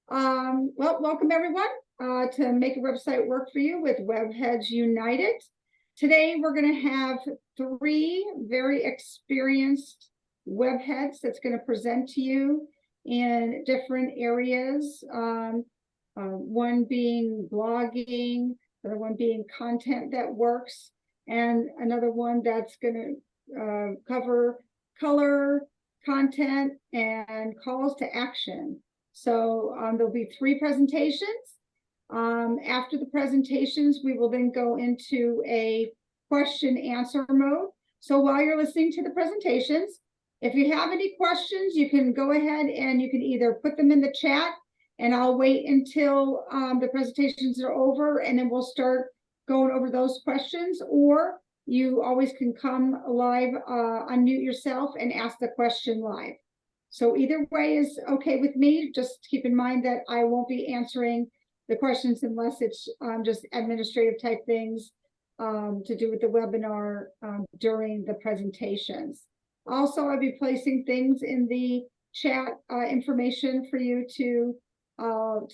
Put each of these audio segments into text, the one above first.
Well, welcome everyone to Make a Website Work for You with Webheads United. Today, we're going to have three very experienced webheads that's going to present to you in different areas. One being blogging, the other one being content that works, and another one that's going to cover color, content, and calls to action. So there'll be three presentations. After the presentations, we will then go into a question answer mode. So while you're listening to the presentations, if you have any questions, you can go ahead and you can either put them in the chat, and I'll wait until the presentations are over, and then we'll start going over those questions, or you always can come live, unmute yourself and ask the question live. So either way is okay with me. Just keep in mind that I won't be answering the questions unless it's just administrative type things to do with the webinar during the presentations. Also, I'll be placing things in the chat, information for you to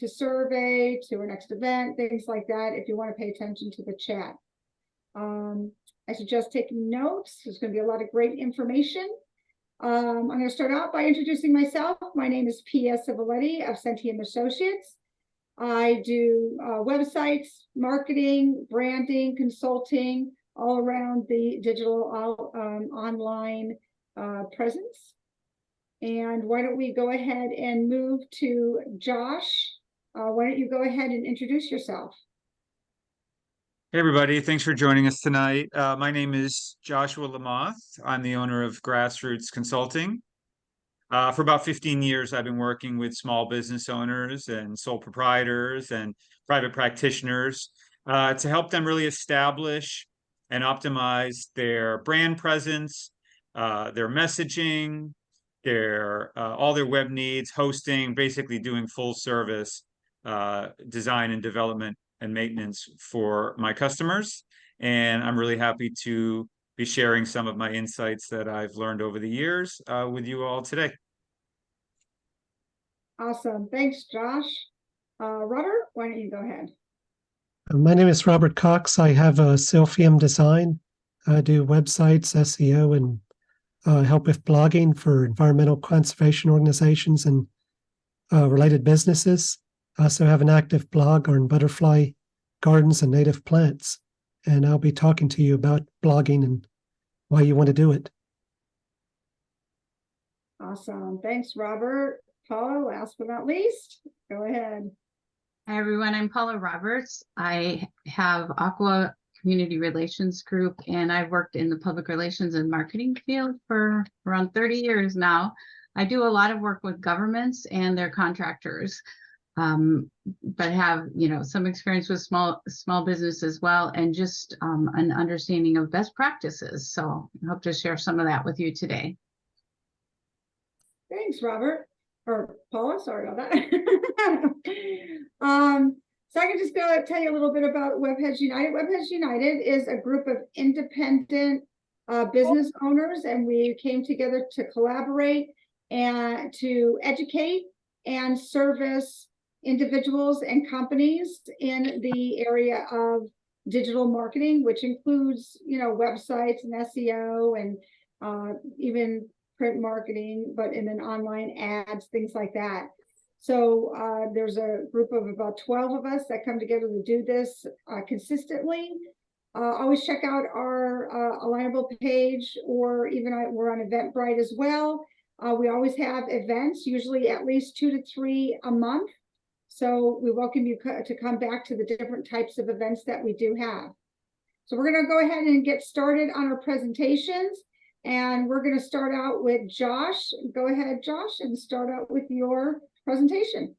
survey, to our next event, things like that, if you want to pay attention to the chat. I suggest taking notes. There's going to be a lot of great information. I'm going to start out by introducing myself. My name is P.S. Civiletti of Centium Associates. I do websites, marketing, branding, consulting, all around the digital online presence. And why don't we go ahead and move to Josh? Why don't you go ahead and introduce yourself? Hey, everybody. Thanks for joining us tonight. My name is Joshua Lamothe. I'm the owner of Grassroots Consulting. For about 15 years, I've been working with small business owners and sole proprietors and private practitioners to help them really establish and optimize their brand presence, their messaging, all their web needs, hosting, basically doing full service design and development and maintenance for my customers. And I'm really happy to be sharing some of my insights that I've learned over the years with you all today. Awesome. Thanks, Josh. Robert, why don't you go ahead? My name is Robert Coxe. I have a Silphium Design. I do websites, SEO, and help with blogging for environmental conservation organizations and related businesses. I also have an active blog on butterfly gardens and native plants. And I'll be talking to you about blogging and why you want to do it. Awesome. Thanks, Robert. Paula, last but not least, go ahead. Hi, everyone. I'm Paula Roberts. I have Aqua Community Relations Group, and I've worked in the public relations and marketing field for around 30 years now. I do a lot of work with governments and their contractors, but have, some experience with small business as well, and just an understanding of best practices. So I hope to share some of that with you today. Thanks, Robert. Or Paula, sorry about that. So I can just go tell you a little bit about Webheads United. Webheads United is a group of independent business owners, and we came together to collaborate and to educate and service individuals and companies in the area of digital marketing, which includes, websites and SEO and even print marketing, but in an online ads, things like that. So there's a group of about 12 of us that come together to do this consistently. Always check out our Alignable page, or even we're on Eventbrite as well. We always have events, usually at least 2 to 3 a month. So we welcome you to come back to the different types of events that we do have. So we're going to go ahead and get started on our presentations. And we're going to start out with Josh. Go ahead, Josh, and start out with your presentation.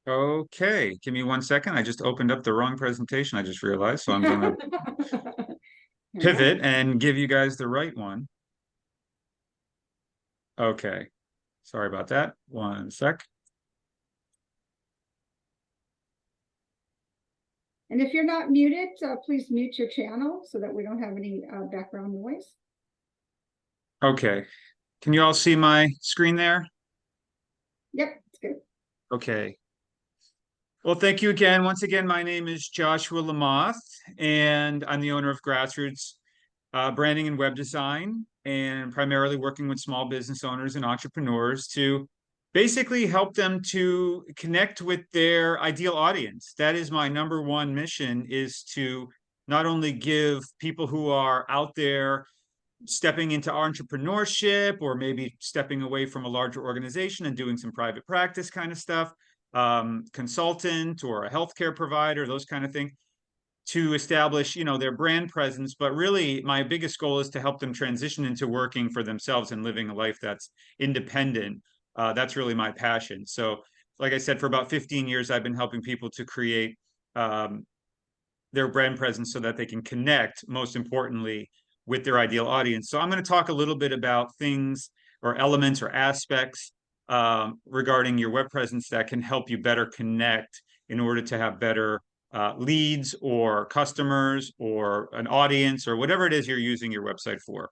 Okay, give me 1 second. I just opened up the wrong presentation, I just realized. So I'm going to pivot and give you guys the right one. Okay, sorry about that. 1 sec. And if you're not muted, please mute your channel so that we don't have any background noise. Okay, Can you all see my screen there? Yep, it's good. Okay. Well, thank you again. Once again, my name is Joshua Lamothe, and I'm the owner of Grassroots Branding and Web Design, and primarily working with small business owners and entrepreneurs to basically help them to connect with their ideal audience. That is my number one mission, is to not only give people who are out there stepping into entrepreneurship or maybe stepping away from a larger organization and doing some private practice kind of stuff, consultant or a healthcare provider, those kind of things, to establish, their brand presence. But really, my biggest goal is to help them transition into working for themselves and living a life that's independent. That's really my passion. So, like I said, for about 15 years, I've been helping people to create their brand presence so that they can connect, most importantly, with their ideal audience. So I'm going to talk a little bit about things or elements or aspects regarding your web presence that can help you better connect in order to have better leads or customers or an audience or whatever it is you're using your website for.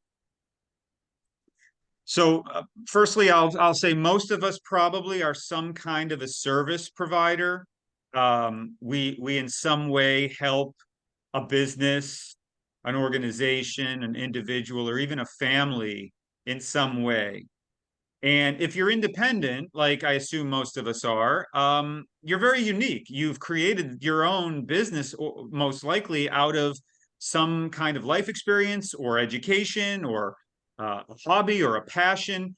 So firstly, I'll say most of us probably are some kind of a service provider. We in some way help a business, an organization, an individual, or even a family in some way. And if you're independent, like I assume most of us are, you're very unique. You've created your own business, most likely out of some kind of life experience or education or a hobby or a passion.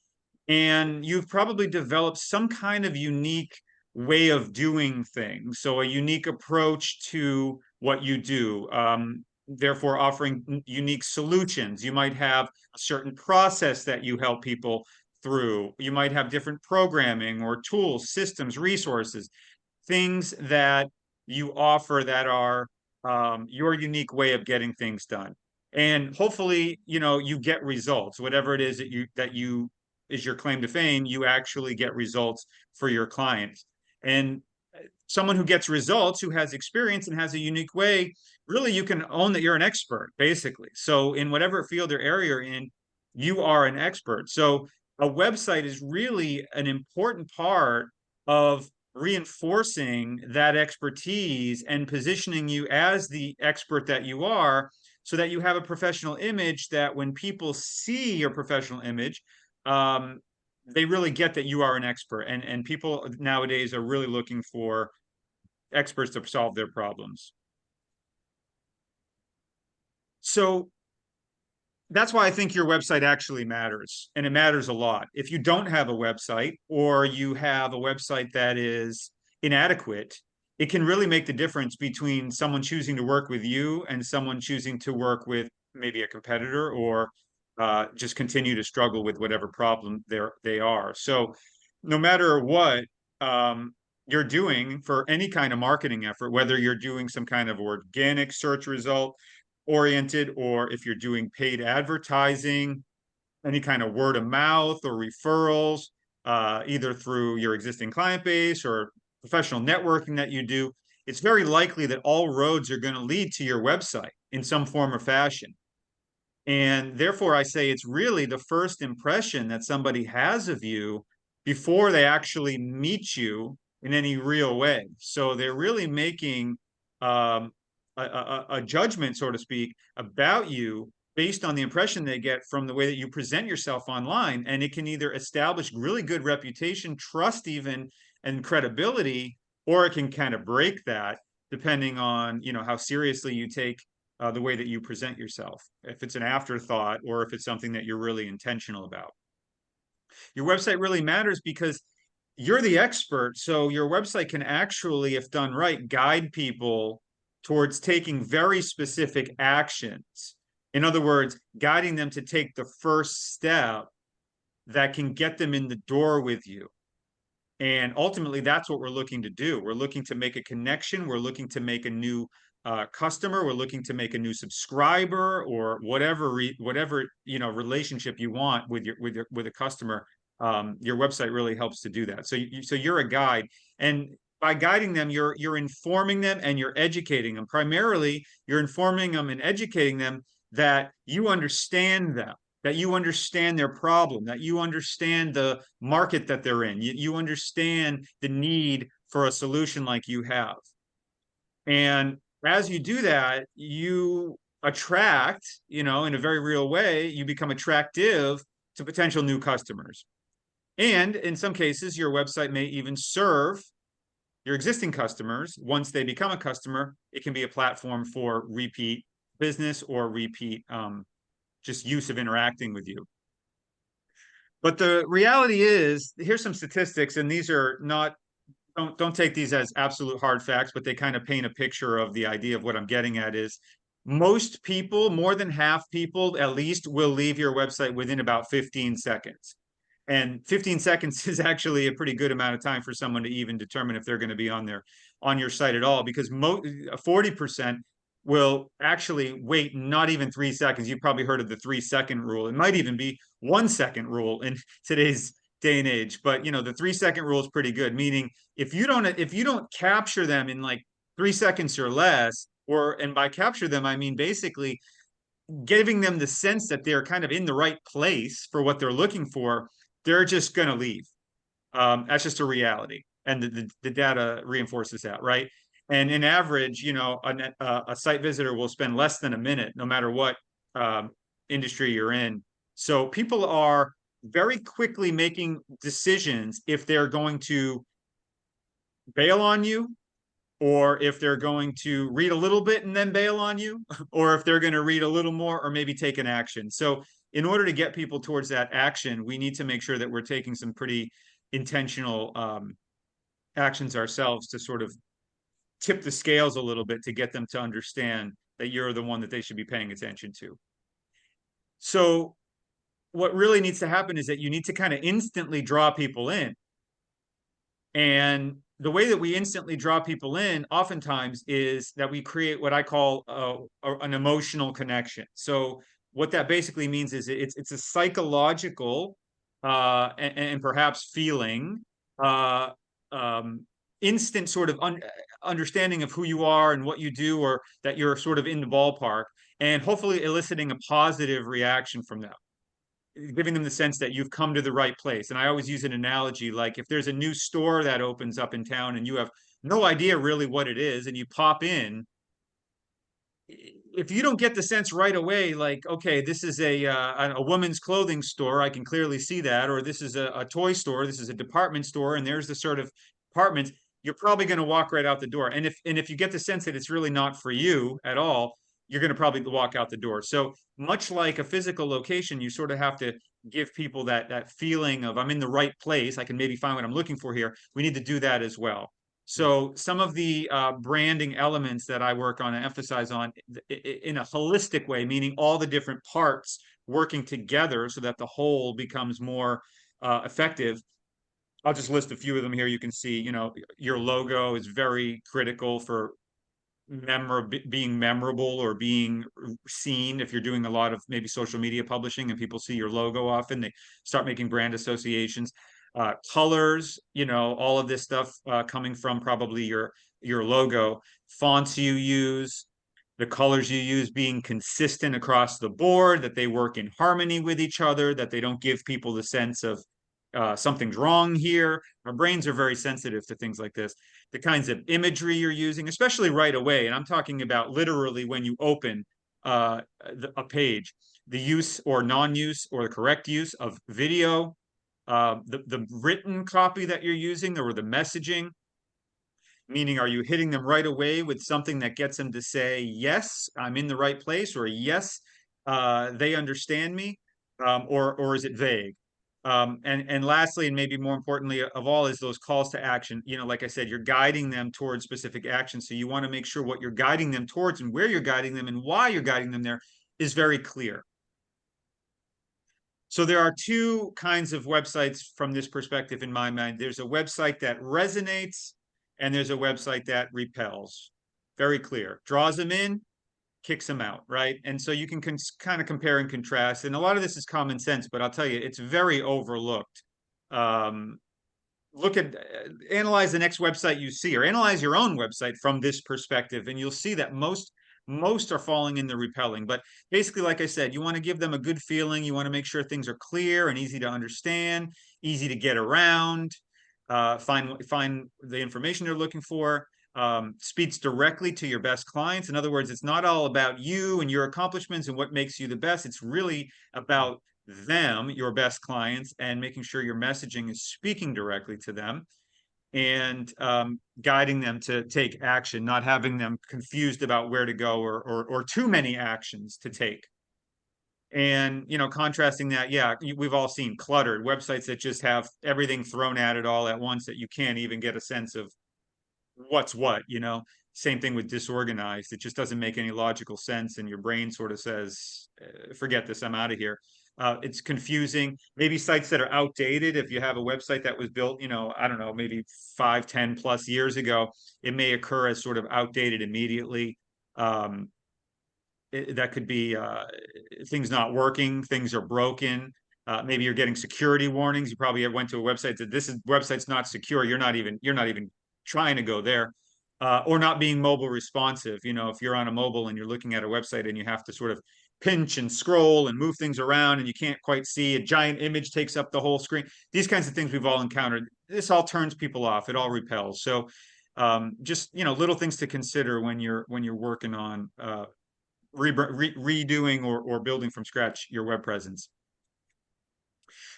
And you've probably developed some kind of unique way of doing things. So a unique approach to what you do. Therefore, offering unique solutions. You might have a certain process that you help people through. You might have different programming or tools, systems, resources, things that you offer that are your unique way of getting things done. And hopefully, you get results. Whatever it is that you is your claim to fame, you actually get results for your clients. And someone who gets results, who has experience and has a unique way, really you can own that you're an expert, basically. So in whatever field or area you're in, you are an expert. So a website is really an important part of reinforcing that expertise and positioning you as the expert that you are, so that you have a professional image that when people see your professional image, they really get that you are an expert. And people nowadays are really looking for experts to solve their problems. So that's why I think your website actually matters, and it matters a lot. If you don't have a website, or you have a website that is inadequate, it can really make the difference between someone choosing to work with you and someone choosing to work with maybe a competitor, or just continue to struggle with whatever problem they are. So no matter what you're doing for any kind of marketing effort, whether you're doing some kind of organic search result oriented, or if you're doing paid advertising, any kind of word of mouth or referrals, either through your existing client base or professional networking that you do, it's very likely that all roads are going to lead to your website in some form or fashion. And therefore, I say it's really the first impression that somebody has of you before they actually meet you in any real way. So they're really making a judgment, so to speak, about you based on the impression they get from the way that you present yourself online. And it can either establish really good reputation, trust even, and credibility, or it can kind of break that, depending on, how seriously you take the way that you present yourself, if it's an afterthought or if it's something that you're really intentional about. Your website really matters because you're the expert. So your website can actually, if done right, guide people towards taking very specific actions. In other words, guiding them to take the first step that can get them in the door with you. And ultimately, that's what we're looking to do. We're looking to make a connection. We're looking to make a new customer. We're looking to make a new subscriber, or whatever relationship you want with a customer. Your website really helps to do that. So you're a guide, and by guiding them, you're informing them and you're educating them. Primarily, you're informing them and educating them that you understand them, that you understand their problem, that you understand the market that they're in, you understand the need for a solution like you have. And as you do that, you attract, in a very real way, you become attractive to potential new customers. And in some cases, your website may even serve your existing customers. Once they become a customer, it can be a platform for repeat business or repeat just use of interacting with you. But the reality is, here's some statistics, and these are not, don't take these as absolute hard facts, but they kind of paint a picture of the idea of what I'm getting at is most people, more than half people at least, will leave your website within about 15 seconds. And 15 seconds is actually a pretty good amount of time for someone to even determine if they're going to be on your site at all, because 40% will actually wait not even 3 seconds. You've probably heard of the 3-second rule. It might even be 1-second rule in today's day and age. But the 3-second rule is pretty good, meaning if you don't capture them in like 3 seconds or less, and by capture them, I mean basically giving them the sense that they're kind of in the right place for what they're looking for, they're just going to leave. That's just a reality. And the data reinforces that, right? And in average, a site visitor will spend less than a minute, no matter what industry you're in. So people are very quickly making decisions if they're going to bail on you, or if they're going to read a little bit and then bail on you, or if they're going to read a little more or maybe take an action. So in order to get people towards that action, we need to make sure that we're taking some pretty intentional actions ourselves to sort of tip the scales a little bit to get them to understand that you're the one that they should be paying attention to. So what really needs to happen is that you need to kind of instantly draw people in. And the way that we instantly draw people in oftentimes is that we create what I call an emotional connection. So what that basically means is it's a psychological and perhaps feeling instant sort of understanding of who you are and what you do, or that you're sort of in the ballpark, and hopefully eliciting a positive reaction from them, giving them the sense that you've come to the right place. And I always use an analogy, like if there's a new store that opens up in town and you have no idea really what it is, and you pop in, if you don't get the sense right away, like, okay, this is a woman's clothing store, I can clearly see that, or this is a toy store, this is a department store, and there's the sort of departments, you're probably going to walk right out the door. And if you get the sense that it's really not for you at all, you're going to probably walk out the door. So much like a physical location, you sort of have to give people that feeling of, I'm in the right place, I can maybe find what I'm looking for here. We need to do that as well. So some of the branding elements that I work on and emphasize on in a holistic way, meaning all the different parts working together so that the whole becomes more effective. I'll just list a few of them here. You can see, your logo is very critical for being memorable or being seen. If you're doing a lot of maybe social media publishing and people see your logo often, they start making brand associations. Colors, all of this stuff coming from probably your logo. Fonts you use, the colors you use being consistent across the board, that they work in harmony with each other, that they don't give people the sense of something's wrong here. Our brains are very sensitive to things like this. The kinds of imagery you're using, especially right away, and I'm talking about literally when you open a page, the use or non-use or the correct use of video, the written copy that you're using, or the messaging, meaning are you hitting them right away with something that gets them to say, yes, I'm in the right place, or yes, they understand me, or is it vague? And lastly, and maybe more importantly of all, is those calls to action. Like I said, you're guiding them towards specific actions. So you want to make sure what you're guiding them towards and where you're guiding them and why you're guiding them there is very clear. So there are two kinds of websites from this perspective in my mind. There's a website that resonates, and there's a website that repels. Very clear. Draws them in, kicks them out, right? And so you can kind of compare and contrast. And a lot of this is common sense, but I'll tell you, it's very overlooked. Analyze the next website you see, or analyze your own website from this perspective, and you'll see that most Most are falling in the repelling. But basically, like I said, you want to give them a good feeling. You want to make sure things are clear and easy to understand, easy to get around, find the information they're looking for. Speaks directly to your best clients. In other words, it's not all about you and your accomplishments and what makes you the best. It's really about them, your best clients, and making sure your messaging is speaking directly to them and guiding them to take action, not having them confused about where to go or too many actions to take. And, you know, contrasting that, yeah, we've all seen cluttered websites that just have everything thrown at it all at once that you can't even get a sense of what's what, you know. Same thing with disorganized. It just doesn't make any logical sense, and your brain sort of says, forget this, I'm out of here. It's confusing. Maybe sites that are outdated. If you have a website that was built, you know, I don't know, maybe 5, 10 plus years ago, it may occur as sort of outdated immediately. That could be things not working, things are broken. Maybe you're getting security warnings. You probably went to a website that website's not secure. You're not even trying to go there. Or not being mobile responsive. You know, if you're on a mobile and you're looking at a website and you have to sort of pinch and scroll and move things around and you can't quite see, a giant image takes up the whole screen. These kinds of things we've all encountered. This all turns people off. It all repels. So just, you know, little things to consider when you're working on redoing or building from scratch your web presence.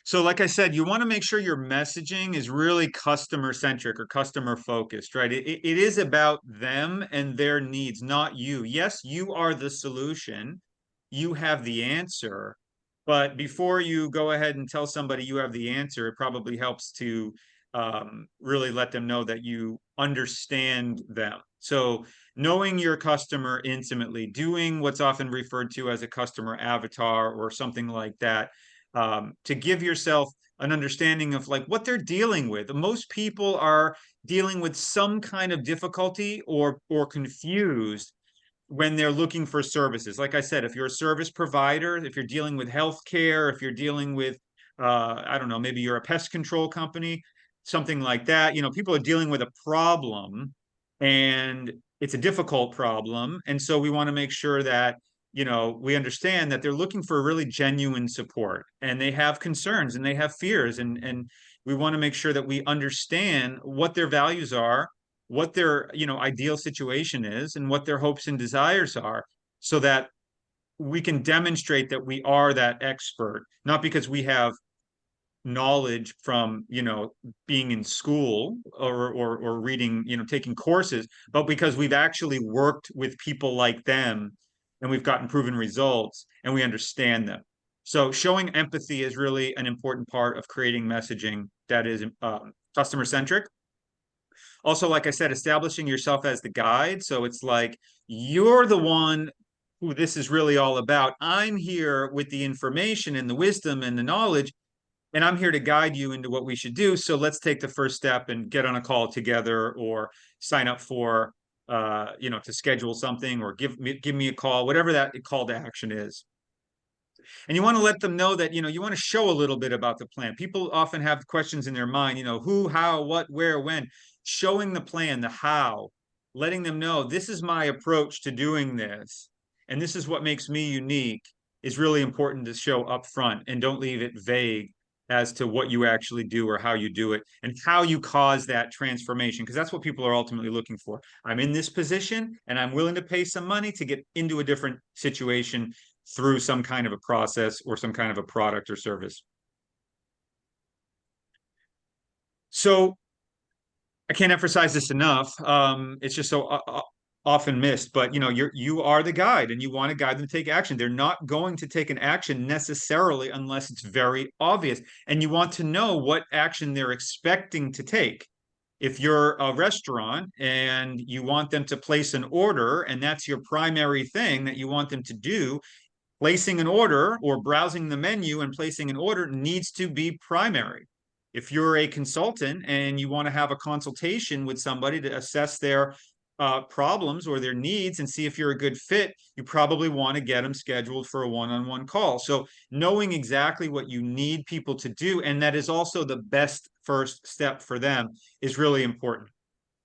So like I said, you want to make sure your messaging is really customer centric or customer focused, right? It is about them and their needs, not you. Yes, you are the solution. You have the answer. But before you go ahead and tell somebody you have the answer, it probably helps to really let them know that you understand them. So knowing your customer intimately, doing what's often referred to as a customer avatar or something like that, to give yourself an understanding of like what they're dealing with. Most people are dealing with some kind of difficulty or confused when they're looking for services. Like I said, if you're a service provider, if you're dealing with healthcare, if you're dealing with, I don't know, maybe you're a pest control company, something like that, you know, people are dealing with a problem and it's a difficult problem. And so we want to make sure that, you know, we understand that they're looking for really genuine support and they have concerns and they have fears. And we want to make sure that we understand what their values are, what their, you know, ideal situation is and what their hopes and desires are, so that we can demonstrate that we are that expert, not because we have knowledge from, you know, being in school or reading, you know, taking courses, but because we've actually worked with people like them and we've gotten proven results and we understand them. So showing empathy is really an important part of creating messaging that is customer centric. Also, like I said, establishing yourself as the guide. So it's like, you're the one who this is really all about. I'm here with the information and the wisdom and the knowledge, and I'm here to guide you into what we should do. So let's take the first step and get on a call together or sign up for, you know, to schedule something or give me a call, whatever that call to action is. And you want to let them know that, you know, you want to show a little bit about the plan. People often have questions in their mind, you know, who, how, what, where, when. Showing the plan, the how, letting them know this is my approach to doing this, and this is what makes me unique, is really important to show up front, and don't leave it vague as to what you actually do or how you do it and how you cause that transformation, because that's what people are ultimately looking for. I'm in this position and I'm willing to pay some money to get into a different situation through some kind of a process or some kind of a product or service. So I can't emphasize this enough. It's just so often missed, but you know, you are the guide and you want to guide them to take action. They're not going to take an action necessarily unless it's very obvious. And you want to know what action they're expecting to take. If you're a restaurant and you want them to place an order, and that's your primary thing that you want them to do, placing an order or browsing the menu and placing an order needs to be primary. If you're a consultant and you want to have a consultation with somebody to assess their problems or their needs and see if you're a good fit, you probably want to get them scheduled for a one-on-one call. So knowing exactly what you need people to do, and that is also the best first step for them, is really important.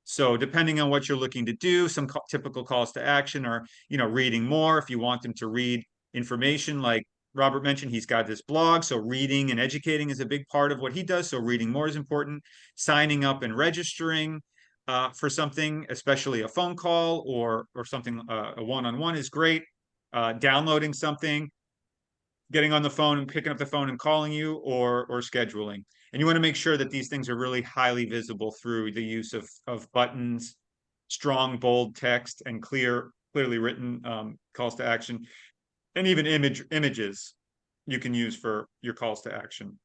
So depending on what you're looking to do, some typical calls to action are, reading more. If you want them to read information, like Robert mentioned, he's got this blog. So reading and educating is a big part of what he does. So reading more is important. Signing up and registering for something, especially a phone call or something, a one-on-one is great. Downloading something, getting on the phone and picking up the phone and calling you, or scheduling. And you want to make sure that these things are really highly visible through the use of buttons, strong, bold text, and clearly written calls to action, and even images you can use for your calls to action.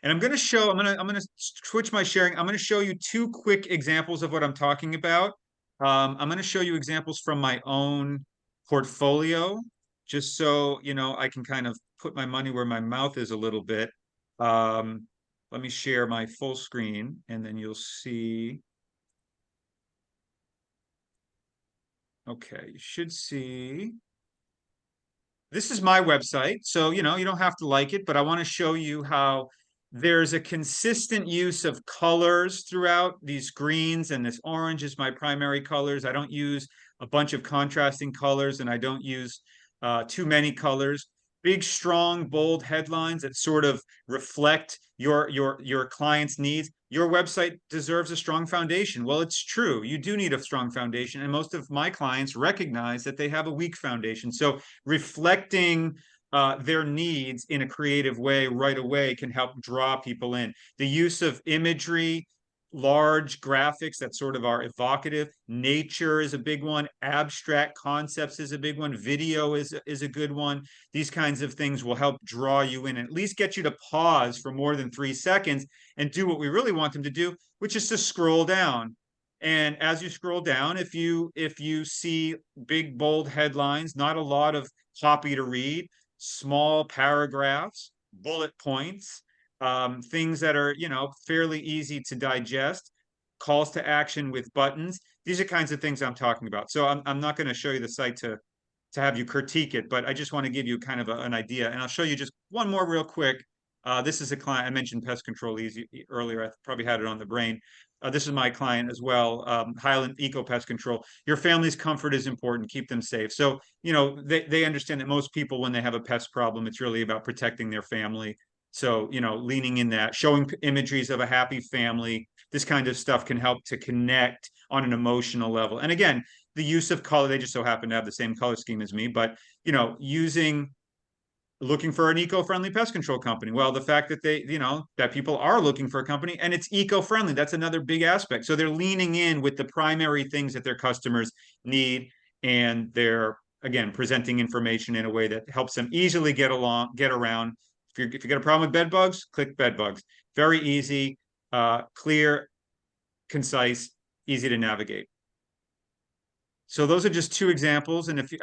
And I'm going to switch my sharing. I'm going to show you two quick examples of what I'm talking about. I'm going to show you examples from my own portfolio, just so, I can kind of put my money where my mouth is a little bit. Let me share my full screen, and then you'll see. Okay, you should see. This is my website. So, you don't have to like it, but I want to show you how there's a consistent use of colors throughout. These greens and this orange is my primary colors. I don't use a bunch of contrasting colors, and I don't use too many colors. Big, strong, bold headlines that sort of reflect your client's needs. Your website deserves a strong foundation. Well, it's true. You do need a strong foundation, and most of my clients recognize that they have a weak foundation. So reflecting their needs in a creative way right away can help draw people in. The use of imagery, large graphics that sort of are evocative. Nature is a big one. Abstract concepts is a big one. Video is a good one. These kinds of things will help draw you in, at least get you to pause for more than 3 seconds and do what we really want them to do, which is to scroll down. And as you scroll down, if you see big, bold headlines, not a lot of copy to read, small paragraphs, bullet points, things that are, fairly easy to digest, calls to action with buttons. These are kinds of things I'm talking about. So I'm not going to show you the site to have you critique it, but I just want to give you kind of an idea. And I'll show you just one more real quick. This is a client. I mentioned pest control earlier. I probably had it on the brain. This is my client as well, Highland Eco Pest Control. Your family's comfort is important. Keep them safe. So, they understand that most people, when they have a pest problem, it's really about protecting their family. So, leaning in that, showing imageries of a happy family, this kind of stuff can help to connect on an emotional level. And again, the use of color, they just so happen to have the same color scheme as me, but, looking for an eco-friendly pest control company. Well, the fact that that people are looking for a company and it's eco-friendly, that's another big aspect. So they're leaning in with the primary things that their customers need, and they're, again, presenting information in a way that helps them easily get around. If you got a problem with bed bugs, click bed bugs. Very easy, clear, concise, easy to navigate. So those are just two examples, and if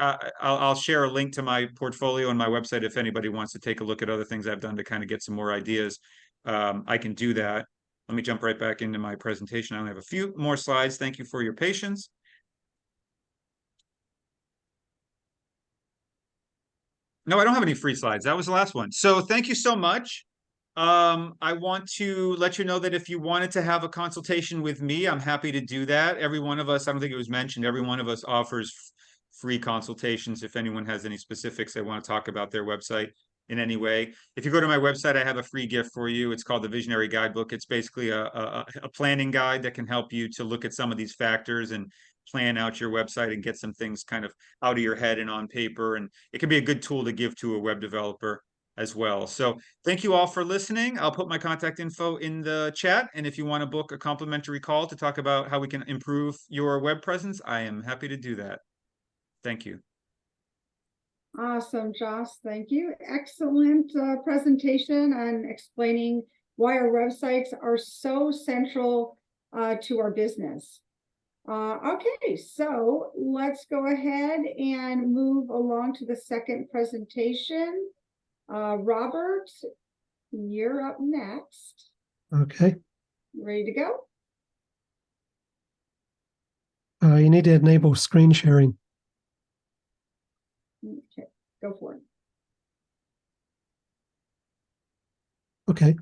I'll share a link to my portfolio on my website if anybody wants to take a look at other things I've done to kind of get some more ideas. I can do that. Let me jump right back into my presentation. I only have a few more slides. Thank you for your patience. No, I don't have any free slides. That was the last one. So thank you so much. I want to let you know that if you wanted to have a consultation with me, I'm happy to do that. Every one of us, I don't think it was mentioned, every one of us offers free consultations if anyone has any specifics they want to talk about their website in any way. If you go to my website, I have a free gift for you. It's called the Visionary Guidebook. It's basically a planning guide that can help you to look at some of these factors and plan out your website and get some things kind of out of your head and on paper. And it can be a good tool to give to a web developer as well. So thank you all for listening. I'll put my contact info in the chat. And if you want to book a complimentary call to talk about how we can improve your web presence, I am happy to do that. Thank you. Awesome, Josh. Thank you. Excellent presentation on explaining why our websites are so central to our business. Okay, so let's go ahead and move along to the second presentation. Robert, you're up next. Okay. Ready to go? You need to enable screen sharing. Okay, go for it. Okay.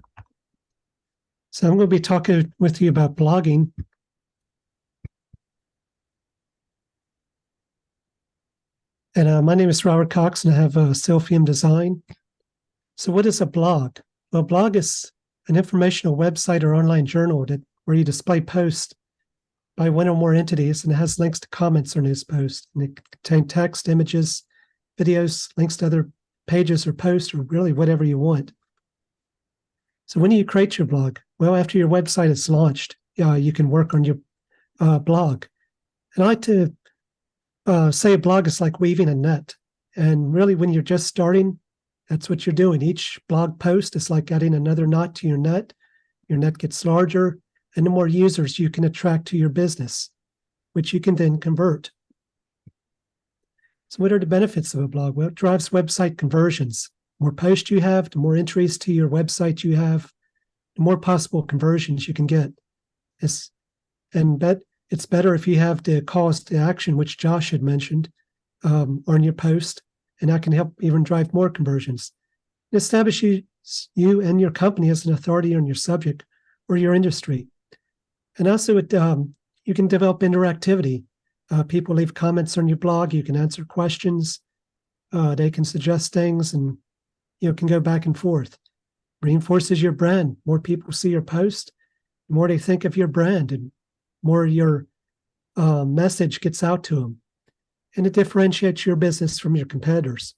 So I'm going to be talking with you about blogging. And my name is Robert Coxe, and I have Silphium Design. So what is a blog? Well, a blog is an informational website or online journal where you display posts by one or more entities, and it has links to comments or news posts. And it contains text, images, videos, links to other pages or posts, or really whatever you want. So when do you create your blog? Well, after your website is launched, you can work on your blog. And I like to say a blog is like weaving a net. And really, when you're just starting, that's what you're doing. Each blog post is like adding another knot to your net. Your net gets larger, and the more users you can attract to your business, which you can then convert. So what are the benefits of a blog? Well, it drives website conversions. The more posts you have, the more entries to your website you have, the more possible conversions you can get. It's better if you have the calls to action, which Josh had mentioned, on your post, and that can help even drive more conversions. It establishes you and your company as an authority on your subject or your industry. And also, you can develop interactivity. People leave comments on your blog. You can answer questions. They can suggest things, and can go back and forth. Reinforces your brand. More people see your post, the more they think of your brand, and more your message gets out to them. And it differentiates your business from your competitors.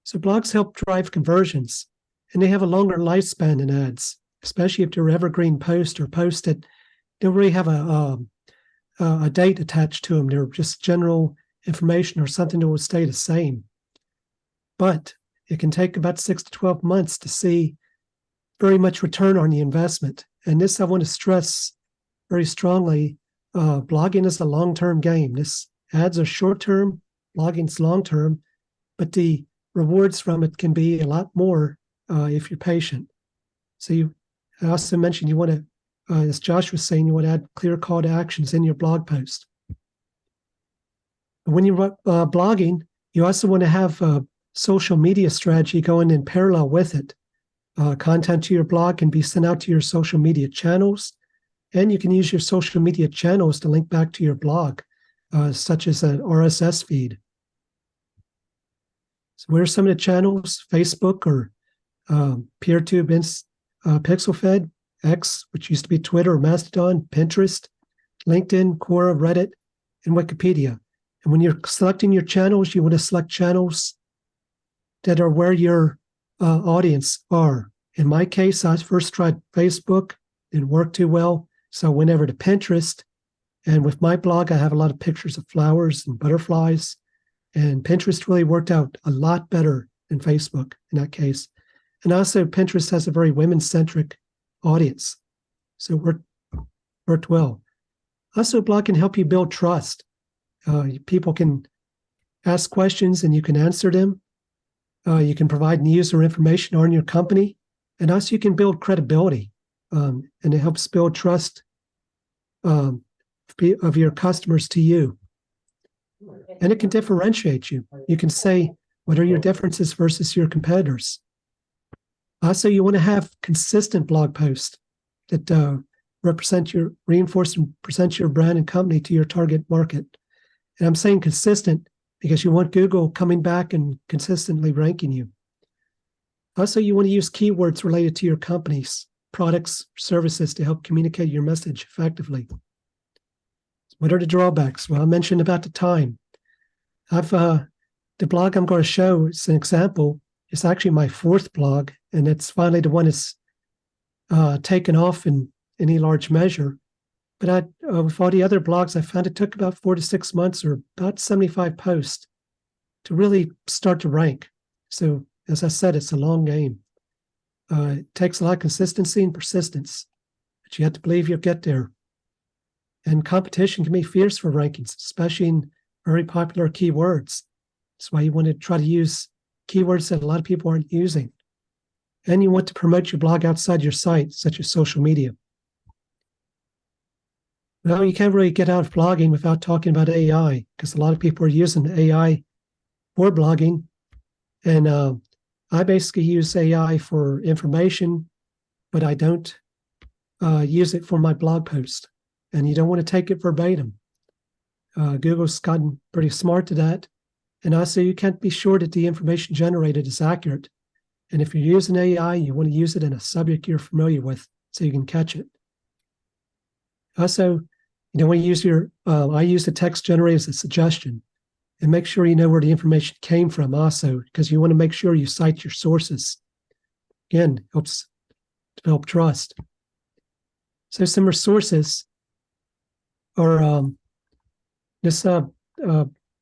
So blogs help drive conversions, and they have a longer lifespan than ads, especially if they're evergreen posts or posts that don't really have a date attached to them. They're just general information or something that will stay the same. But it can take about 6 to 12 months to see very much return on the investment. And this I want to stress very strongly. Blogging is a long-term game. Ads are short-term, blogging's long-term, but the rewards from it can be a lot more if you're patient. So I also mentioned you want to, as Josh was saying, you want to add clear call to actions in your blog post. When you're blogging, you also want to have a social media strategy going in parallel with it. Content to your blog can be sent out to your social media channels, and you can use your social media channels to link back to your blog, such as an RSS feed. So what are some of the channels? Facebook or PeerTube, PixelFed, X, which used to be Twitter or Mastodon, Pinterest, LinkedIn, Quora, Reddit, and Wikipedia. And when you're selecting your channels, you want to select channels that are where your audience are. In my case, I first tried Facebook, didn't work too well, so I went over to Pinterest. And with my blog, I have a lot of pictures of flowers and butterflies. And Pinterest really worked out a lot better than Facebook in that case. And also, Pinterest has a very women-centric audience. So it worked well. Also, blog can help you build trust. People can ask questions and you can answer them. You can provide news or information on your company. And also, you can build credibility. And it helps build trust of your customers to you. And it can differentiate you. You can say, what are your differences versus your competitors? Also, you want to have consistent blog posts that reinforce and present your brand and company to your target market. And I'm saying consistent because you want Google coming back and consistently ranking you. Also, you want to use keywords related to your company's products, services to help communicate your message effectively. What are the drawbacks? Well, I mentioned about the time. The blog I'm going to show is an example. It's actually my 4th blog, and it's finally the one that's taken off in any large measure. But with all the other blogs, I found it took about 4 to 6 months or about 75 posts to really start to rank. So, as I said, it's a long game. It takes a lot of consistency and persistence, but you have to believe you'll get there. And competition can be fierce for rankings, especially in very popular keywords. That's why you want to try to use keywords that a lot of people aren't using. And you want to promote your blog outside your site, such as social media. Well, you can't really get out of blogging without talking about AI, because a lot of people are using AI for blogging. And I basically use AI for information, but I don't use it for my blog post. And you don't want to take it verbatim. Google's gotten pretty smart to that. And also, you can't be sure that the information generated is accurate. And if you're using AI, you want to use it in a subject you're familiar with so you can catch it. Also, when you use I use the text generator as a suggestion, and make sure you know where the information came from also, because you want to make sure you cite your sources. Again, helps develop trust. So some resources are this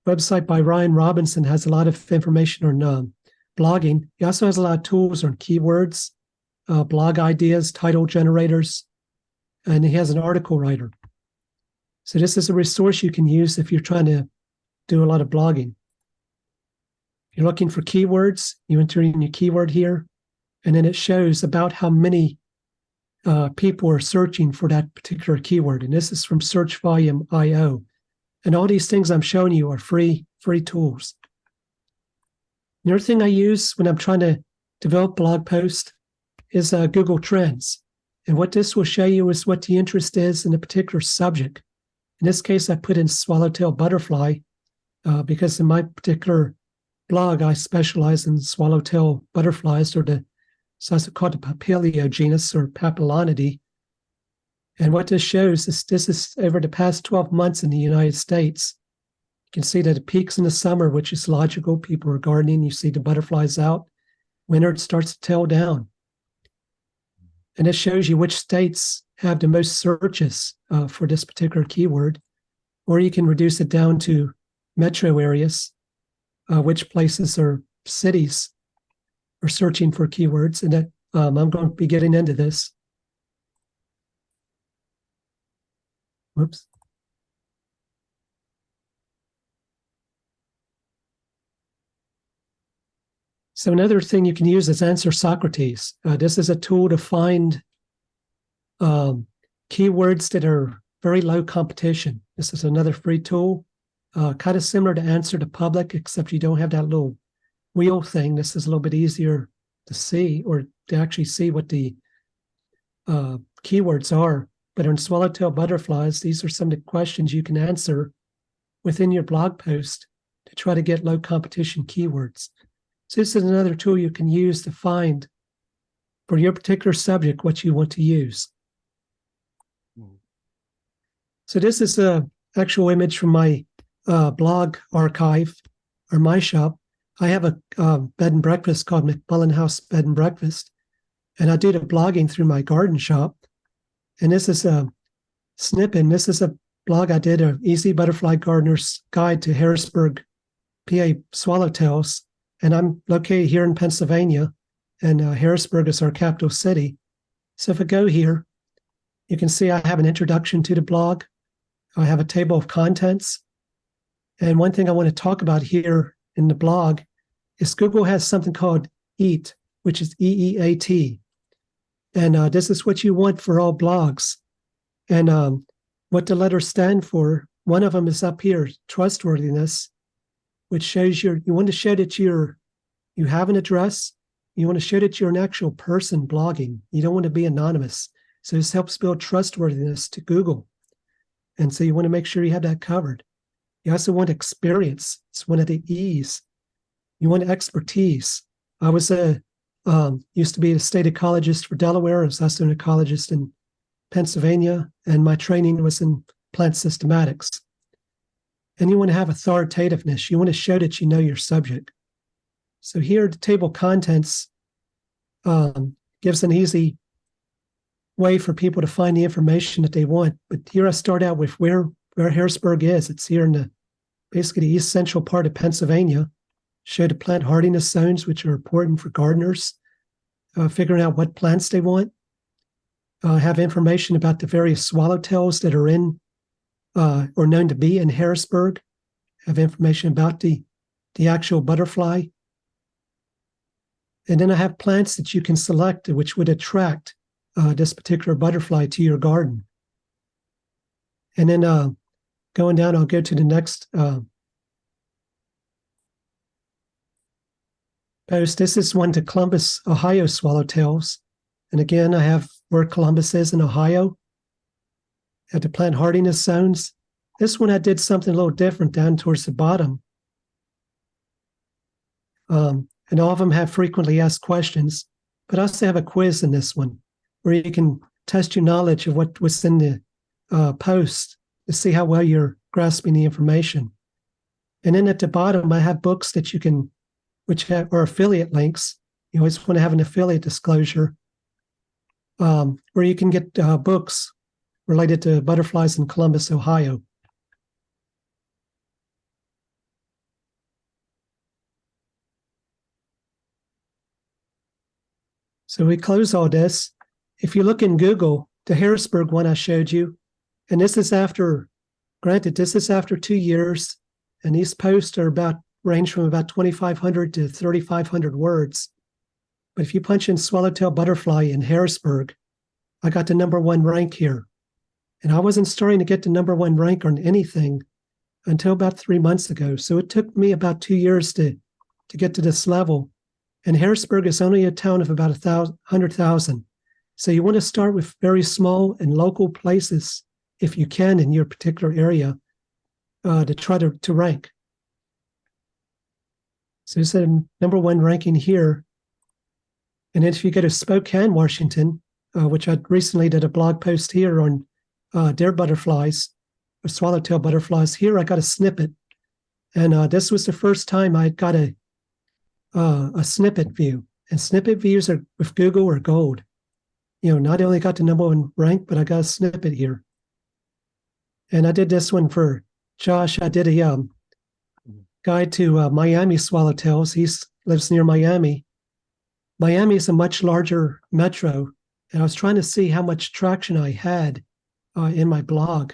website by Ryan Robinson has a lot of information on blogging. He also has a lot of tools on keywords, blog ideas, title generators, and he has an article writer. So this is a resource you can use if you're trying to do a lot of blogging. If you're looking for keywords, you enter in your keyword here, and then it shows about how many people are searching for that particular keyword. And this is from Search Volume IO. And all these things I'm showing you are free tools. Another thing I use when I'm trying to develop blog posts is Google Trends. And what this will show you is what the interest is in a particular subject. In this case, I put in swallowtail butterfly because in my particular blog, I specialize in swallowtail butterflies, or so it's called the Papilio genus or Papillonidae. And what this shows is this is over the past 12 months in the United States. You can see that it peaks in the summer, which is logical. People are gardening. You see the butterflies out. Winter, it starts to tail down. And it shows you which states have the most searches for this particular keyword. Or you can reduce it down to metro areas, which places or cities are searching for keywords. And that I'm going to be getting into this. Whoops. So another thing you can use is Answer Socrates. This is a tool to find keywords that are very low competition. This is another free tool, kind of similar to Answer the Public, except you don't have that little wheel thing. This is a little bit easier to see, or to actually see what the keywords are. But on swallowtail butterflies, these are some of the questions you can answer within your blog post to try to get low competition keywords. So this is another tool you can use to find for your particular subject what you want to use. So this is an actual image from my blog archive, or my shop. I have a bed and breakfast called McMullen House Bed and Breakfast, and I do the blogging through my garden shop. And this is a snippet. This is a blog I did, an Easy Butterfly Gardener's Guide to Harrisburg, PA Swallowtails. And I'm located here in Pennsylvania, and Harrisburg is our capital city. So if I go here, you can see I have an introduction to the blog. I have a table of contents. And one thing I want to talk about here in the blog is Google has something called EAT, which is EEAT. And this is what you want for all blogs. And what the letters stand for, one of them is up here, trustworthiness, which shows you want to show that you have an address. You want to show that you're an actual person blogging. You don't want to be anonymous. So this helps build trustworthiness to Google. And so you want to make sure you have that covered. You also want experience. It's one of the E's. You want expertise. I was used to be a state ecologist for Delaware. I was also an ecologist in Pennsylvania, and my training was in plant systematics. And you want to have authoritativeness. You want to show that you know your subject. So here, the table of contents gives an easy way for people to find the information that they want. But here I start out with where Harrisburg is. It's here in basically the east central part of Pennsylvania. Show the plant hardiness zones, which are important for gardeners, figuring out what plants they want. Have information about the various swallowtails that are in or known to be in Harrisburg. Have information about the actual butterfly. And then I have plants that you can select which would attract this particular butterfly to your garden. And then going down, I'll go to the next post. This is one to Columbus, Ohio swallowtails. And again, I have where Columbus is in Ohio. At the plant hardiness zones. This one I did something a little different down towards the bottom. And all of them have frequently asked questions, but I also have a quiz in this one where you can test your knowledge of what was in the post to see how well you're grasping the information. And then at the bottom, I have books that you can, or affiliate links. You always want to have an affiliate disclosure where you can get books related to butterflies in Columbus, Ohio. So we close all this. If you look in Google, the Harrisburg one I showed you, and this is after, granted, this is after 2 years, and these posts are range from about 2,500 to 3,500 words. But if you punch in swallowtail butterfly in Harrisburg, I got the #1 rank here. And I wasn't starting to get the #1 rank on anything until about 3 months ago. So it took me about 2 years to get to this level. And Harrisburg is only a town of about 100,000. So you want to start with very small and local places, if you can, in your particular area, to try to rank. So it's a #1 ranking here. And then if you go to Spokane, Washington, which I recently did a blog post here on their butterflies, or swallowtail butterflies. Here I got a snippet. And this was the first time I got a snippet view. And snippet views are with Google are gold. You know, not only got the #1 rank, but I got a snippet here. And I did this one for Josh. I did a guide to Miami swallowtails. He lives near Miami. Miami is a much larger metro. And I was trying to see how much traction I had in my blog.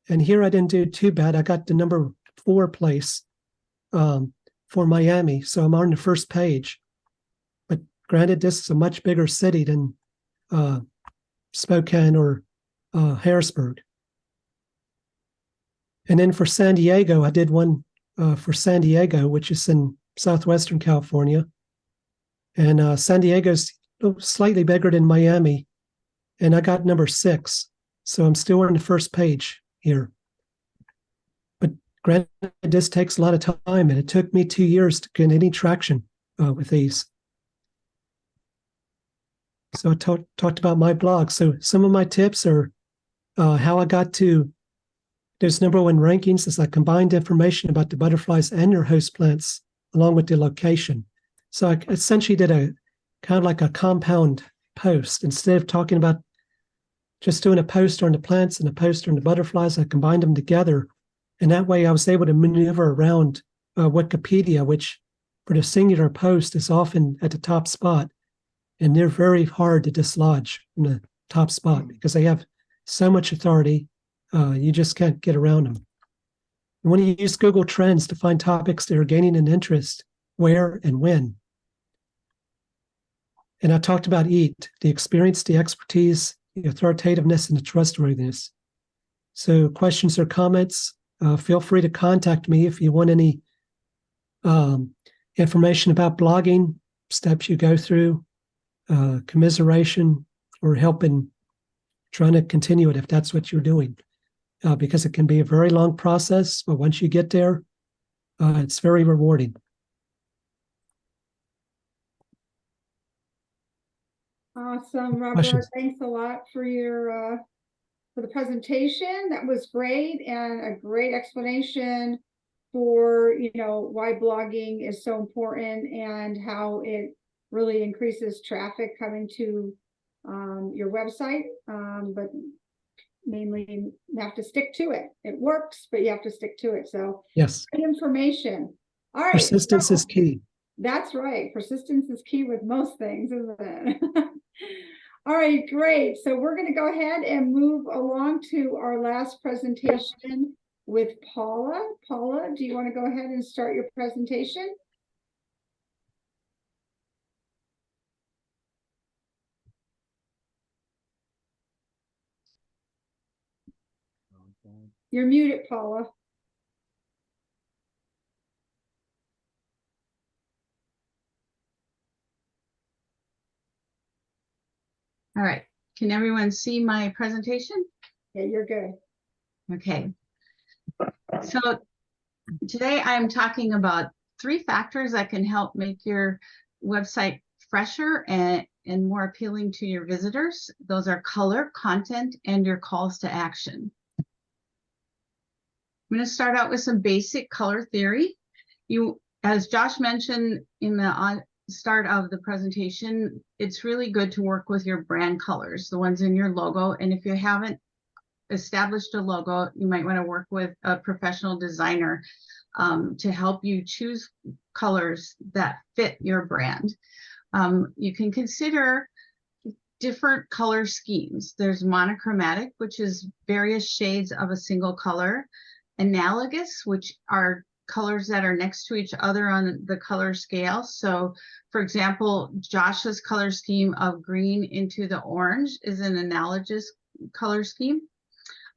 And here I didn't do too bad. I got the #4 place for Miami. So I'm on the first page. But granted, this is a much bigger city than Spokane or Harrisburg. And then for San Diego, I did one for San Diego, which is in southwestern California. And San Diego's slightly bigger than Miami. And I got #6. So I'm still on the first page here. But granted, this takes a lot of time, and it took me 2 years to get any traction with these. So I talked about my blog. So some of my tips are how I got to those #1 rankings is I combined information about the butterflies and their host plants along with the location. So I essentially did a kind of like a compound post. Instead of talking about just doing a post on the plants and a post on the butterflies, I combined them together. And that way I was able to maneuver around Wikipedia, which for the singular post is often at the top spot. And they're very hard to dislodge from the top spot because they have so much authority, you just can't get around them. And when you use Google Trends to find topics that are gaining an interest, where and when. And I talked about EAT, the experience, the expertise, the authoritativeness, and the trustworthiness. So questions or comments, feel free to contact me if you want any information about blogging, steps you go through, commiseration, or help in trying to continue it if that's what you're doing. Because it can be a very long process, but once you get there, it's very rewarding. Awesome, Robert. Questions? Thanks a lot for your for the presentation. That was great, and a great explanation for why blogging is so important and how it really increases traffic coming to your website. But mainly you have to stick to it. It works, but you have to stick to it. So Yes. good information. All right. Persistence is key. That's right. Persistence is key with most things, isn't it? All right, great. So we're going to go ahead and move along to our last presentation with Paula. Paula, do you want to go ahead and start your presentation? You're muted, Paula. All right. Can everyone see my presentation? Yeah, you're good. Okay. So today I'm talking about three factors that can help make your website fresher and more appealing to your visitors. Those are color, content, and your calls to action. I'm going to start out with some basic color theory. As Josh mentioned in the start of the presentation, it's really good to work with your brand colors, the ones in your logo. And if you haven't established a logo, you might want to work with a professional designer to help you choose colors that fit your brand. You can consider different color schemes. There's monochromatic, which is various shades of a single color. Analogous, which are colors that are next to each other on the color scale. So, for example, Josh's color scheme of green into the orange is an analogous color scheme.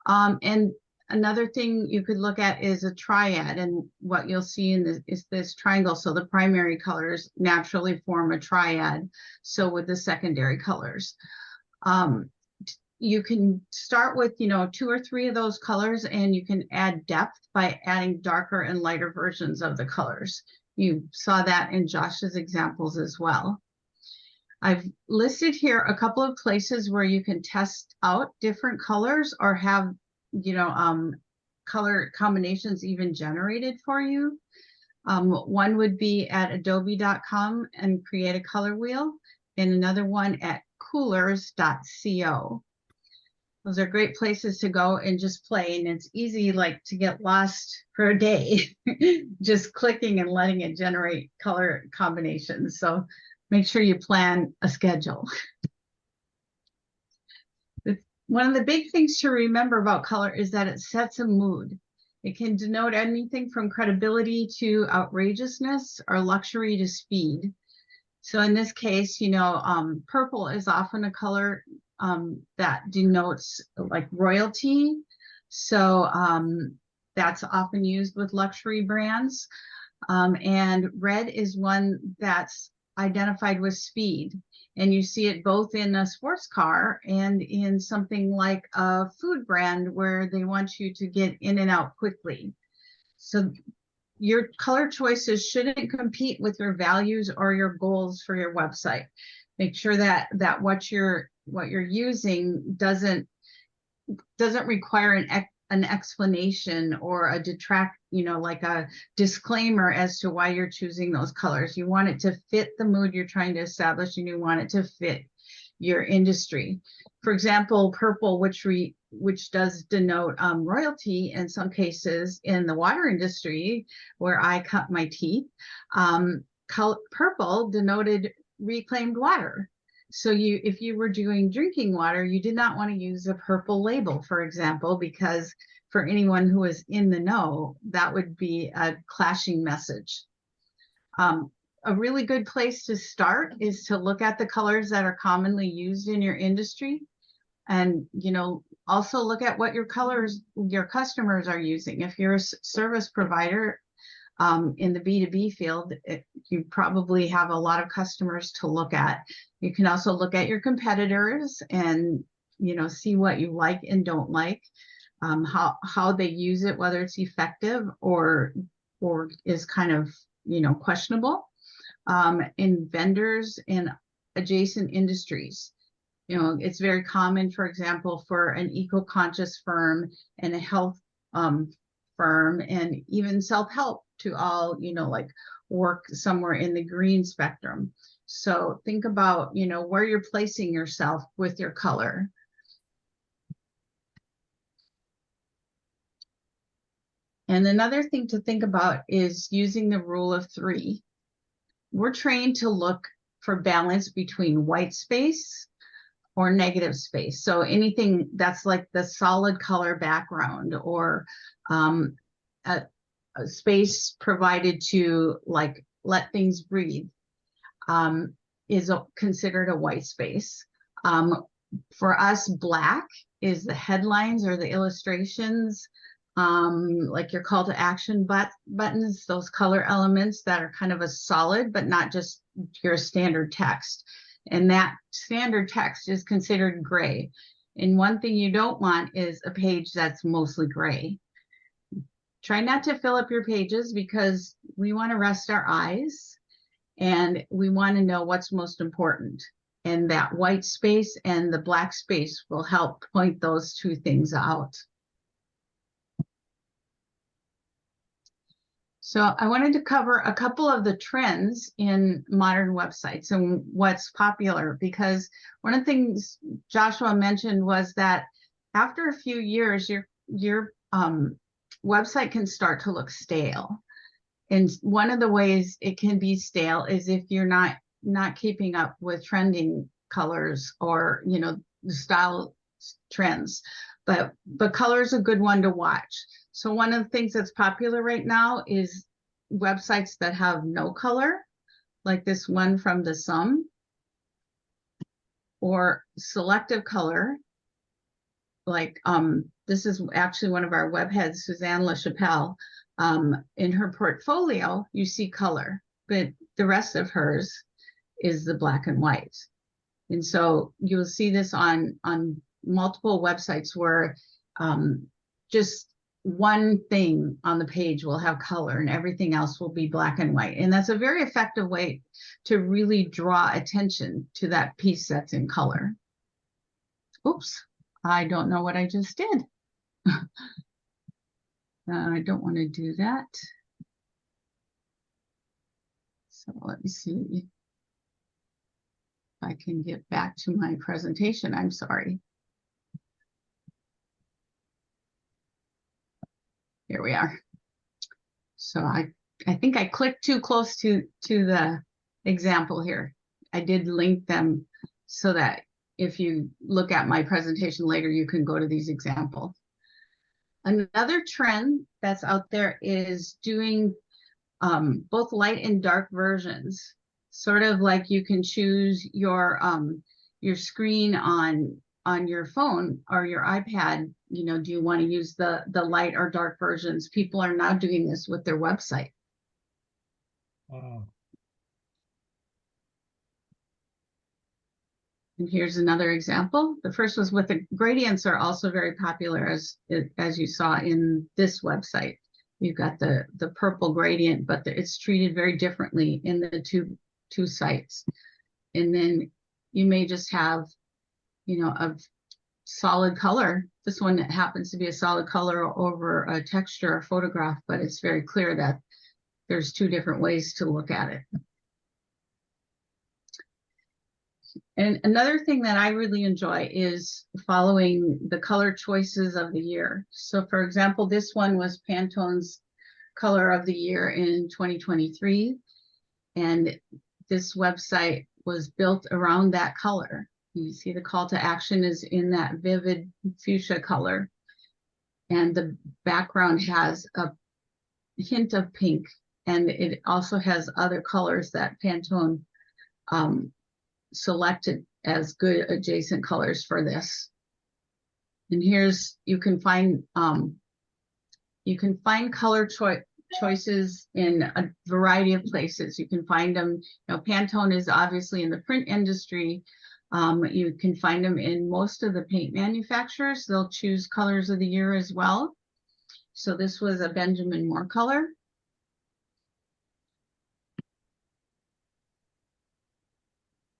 And another thing you could look at is a triad, and what you'll see in this is this triangle. So the primary colors naturally form a triad. So with the secondary colors. You can start with, 2 or 3 of those colors, and you can add depth by adding darker and lighter versions of the colors. You saw that in Josh's examples as well. I've listed here a couple of places where you can test out different colors or have, color combinations even generated for you. One would be at adobe.com and create a color wheel, and another one at coolers.co. Those are great places to go and just play, and it's easy to get lost for a day just clicking and letting it generate color combinations. So make sure you plan a schedule. One of the big things to remember about color is that it sets a mood. It can denote anything from credibility to outrageousness or luxury to speed. So in this case, purple is often a color that denotes royalty. So that's often used with luxury brands. And red is one that's identified with speed. And you see it both in a sports car and in something like a food brand where they want you to get in and out quickly. So your color choices shouldn't compete with your values or your goals for your website. Make sure that what you're using doesn't require an explanation or a detract, like a disclaimer as to why you're choosing those colors. You want it to fit the mood you're trying to establish, and you want it to fit your industry. For example, purple, which does denote royalty in some cases in the water industry where I cut my teeth, purple denoted reclaimed water. So if you were doing drinking water, you did not want to use a purple label, for example, because for anyone who is in the know, that would be a clashing message. A really good place to start is to look at the colors that are commonly used in your industry, and also look at what your customers are using. If you're a service provider in the B2B field, you probably have a lot of customers to look at. You can also look at your competitors and see what you like and don't like, how they use it, whether it's effective or is kind of questionable. In vendors and adjacent industries, it's very common, for example, for an eco-conscious firm and a health firm and even self-help to all work somewhere in the green spectrum. So think about where you're placing yourself with your color. And another thing to think about is using the rule of 3. We're trained to look for balance between white space or negative space. So anything that's like the solid color background or a space provided to let things breathe is considered a white space. For us, black is the headlines or the illustrations, like your call to action buttons, those color elements that are kind of a solid, but not just your standard text. And that standard text is considered gray. And one thing you don't want is a page that's mostly gray. try not to fill up your pages because we want to rest our eyes and we want to know what's most important. And that white space and the black space will help point those two things out. So I wanted to cover a couple of the trends in modern websites and what's popular, because one of the things Joshua mentioned was that after a few years, your website can start to look stale. And one of the ways it can be stale is if you're not keeping up with trending colors or, you know, the style trends. But color is a good one to watch. So one of the things that's popular right now is websites that have no color, like this one from the Sum, or selective color. Like this is actually one of our web heads, Suzanne LaChapelle. In her portfolio, you see color, but the rest of hers is the black and white. And so you'll see this on multiple websites where just one thing on the page will have color and everything else will be black and white. And that's a very effective way to really draw attention to that piece that's in color. Oops, I don't know what I just did. I don't want to do that. So let me see if I can get back to my presentation. I'm sorry. Here we are. So I think I clicked too close to the example here. I did link them so that if you look at my presentation later, you can go to these examples. Another trend that's out there is doing both light and dark versions. Sort of like you can choose your screen on your phone or your iPad. You know, do you want to use the light or dark versions? People are now doing this with their website. Wow. And here's another example. The first was with the gradients are also very popular, as you saw in this website. You've got the purple gradient, but it's treated very differently in the two sites. And then you may just have, you know, a solid color. This one happens to be a solid color over a texture or photograph, but it's very clear that there's two different ways to look at it. And another thing that I really enjoy is following the color choices of the year. So for example, this one was Pantone's color of the year in 2023. And this website was built around that color. You see the call to action is in that vivid fuchsia color. And the background has a hint of pink. And it also has other colors that Pantone selected as good adjacent colors for this. And here's, you can find color choices in a variety of places. You can find them, you know, Pantone is obviously in the print industry. You can find them in most of the paint manufacturers. They'll choose colors of the year as well. So this was a Benjamin Moore color.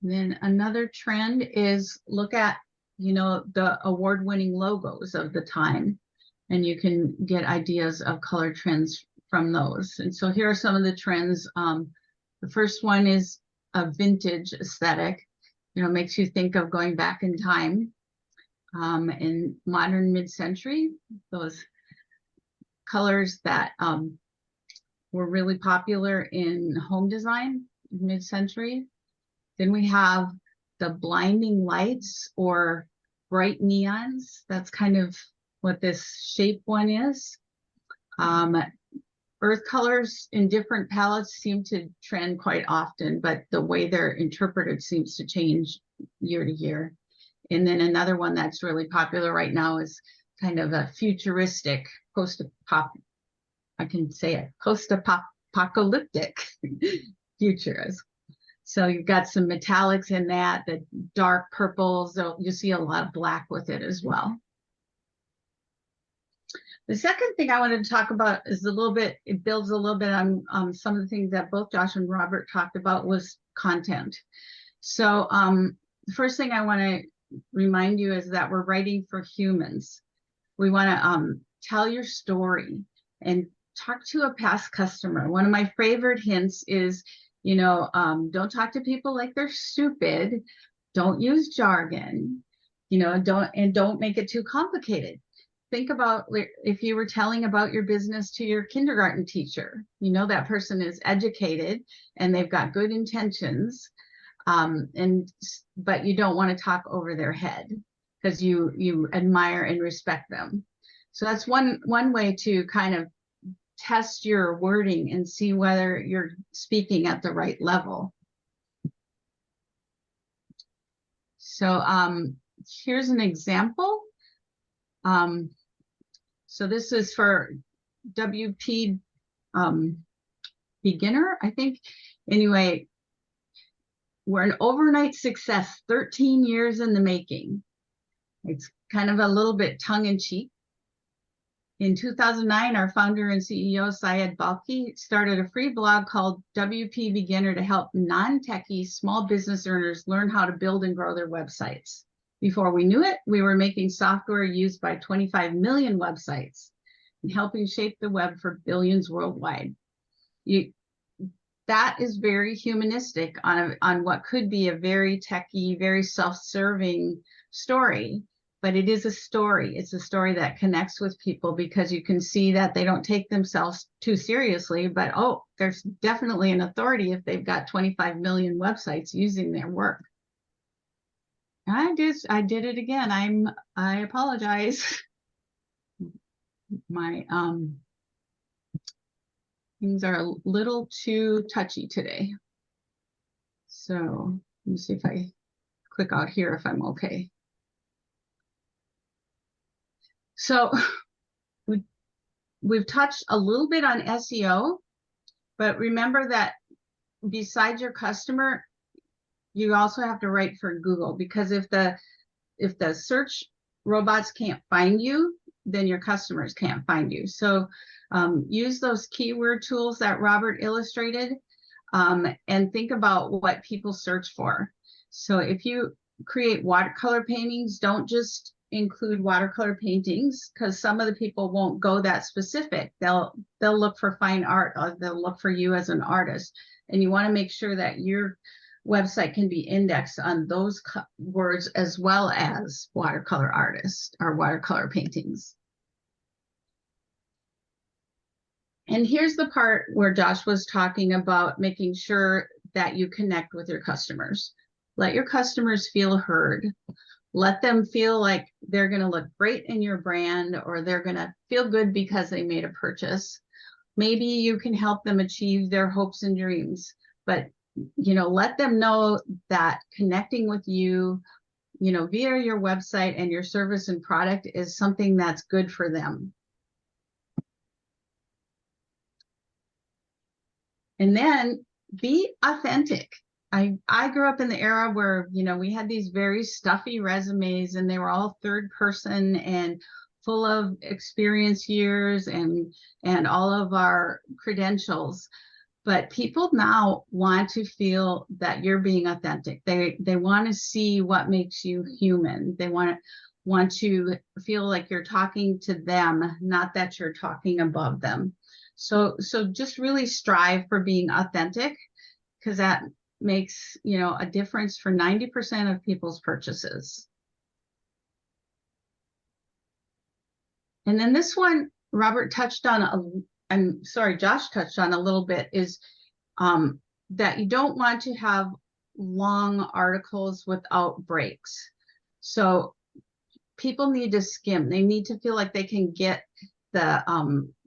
Then another trend is look at, you know, the award-winning logos of the time, and you can get ideas of color trends from those. And so here are some of the trends. The first one is a vintage aesthetic. You know, makes you think of going back in time. In modern mid-century, those colors that were really popular in home design mid-century. Then we have the blinding lights or bright neons. That's kind of what this shape one is. Earth colors in different palettes seem to trend quite often, but the way they're interpreted seems to change year to year. And then another one that's really popular right now is kind of a futuristic post-apocalyptic futures. So you've got some metallics in that, the dark purples, so you see a lot of black with it as well. The second thing I wanted to talk about is it builds a little bit on some of the things that both Josh and Robert talked about was content. So the first thing I want to remind you is that we're writing for humans. We want to tell your story and talk to a past customer. One of my favorite hints is, don't talk to people like they're stupid. Don't use jargon, don't make it too complicated. Think about if you were telling about your business to your kindergarten teacher, that person is educated and they've got good intentions, but you don't want to talk over their head because you admire and respect them. So that's one way to kind of test your wording and see whether you're speaking at the right level. So here's an example. So this is for WP beginner, I think. Anyway, we're an overnight success, 13 years in the making. It's kind of a little bit tongue-in-cheek. In 2009, our founder and CEO, Syed Balki, started a free blog called WP Beginner to help non-techie small business owners learn how to build and grow their websites. Before we knew it, we were making software used by 25 million websites and helping shape the web for billions worldwide. That is very humanistic on what could be a very techie, very self-serving story. But it is a story. It's a story that connects with people because you can see that they don't take themselves too seriously, but there's definitely an authority if they've got 25 million websites using their work. I did it again. I apologize. My things are a little too touchy today. So let me see if I click out here if I'm okay. So we've touched a little bit on SEO, but remember that besides your customer, you also have to write for Google, because if the search robots can't find you, then your customers can't find you. So use those keyword tools that Robert illustrated, and think about what people search for. So if you create watercolor paintings, don't just include watercolor paintings, because some of the people won't go that specific. They'll look for fine art, or they'll look for you as an artist, and you want to make sure that your website can be indexed on those words as well as watercolor artist or watercolor paintings. And here's the part where Josh was talking about making sure that you connect with your customers. Let your customers feel heard. Let them feel like they're going to look great in your brand, or they're going to feel good because they made a purchase. Maybe you can help them achieve their hopes and dreams, but let them know that connecting with you, via your website and your service and product is something that's good for them. And then be authentic. I grew up in the era where, we had these very stuffy resumes, and they were all third person and full of experience years and all of our credentials. But people now want to feel that you're being authentic. They want to see what makes you human. They want to feel like you're talking to them, not that you're talking above them. So just really strive for being authentic, because that makes a difference for 90% of people's purchases. And then this one Josh touched on a little bit, is that you don't want to have long articles without breaks. So people need to skim. They need to feel like they can get the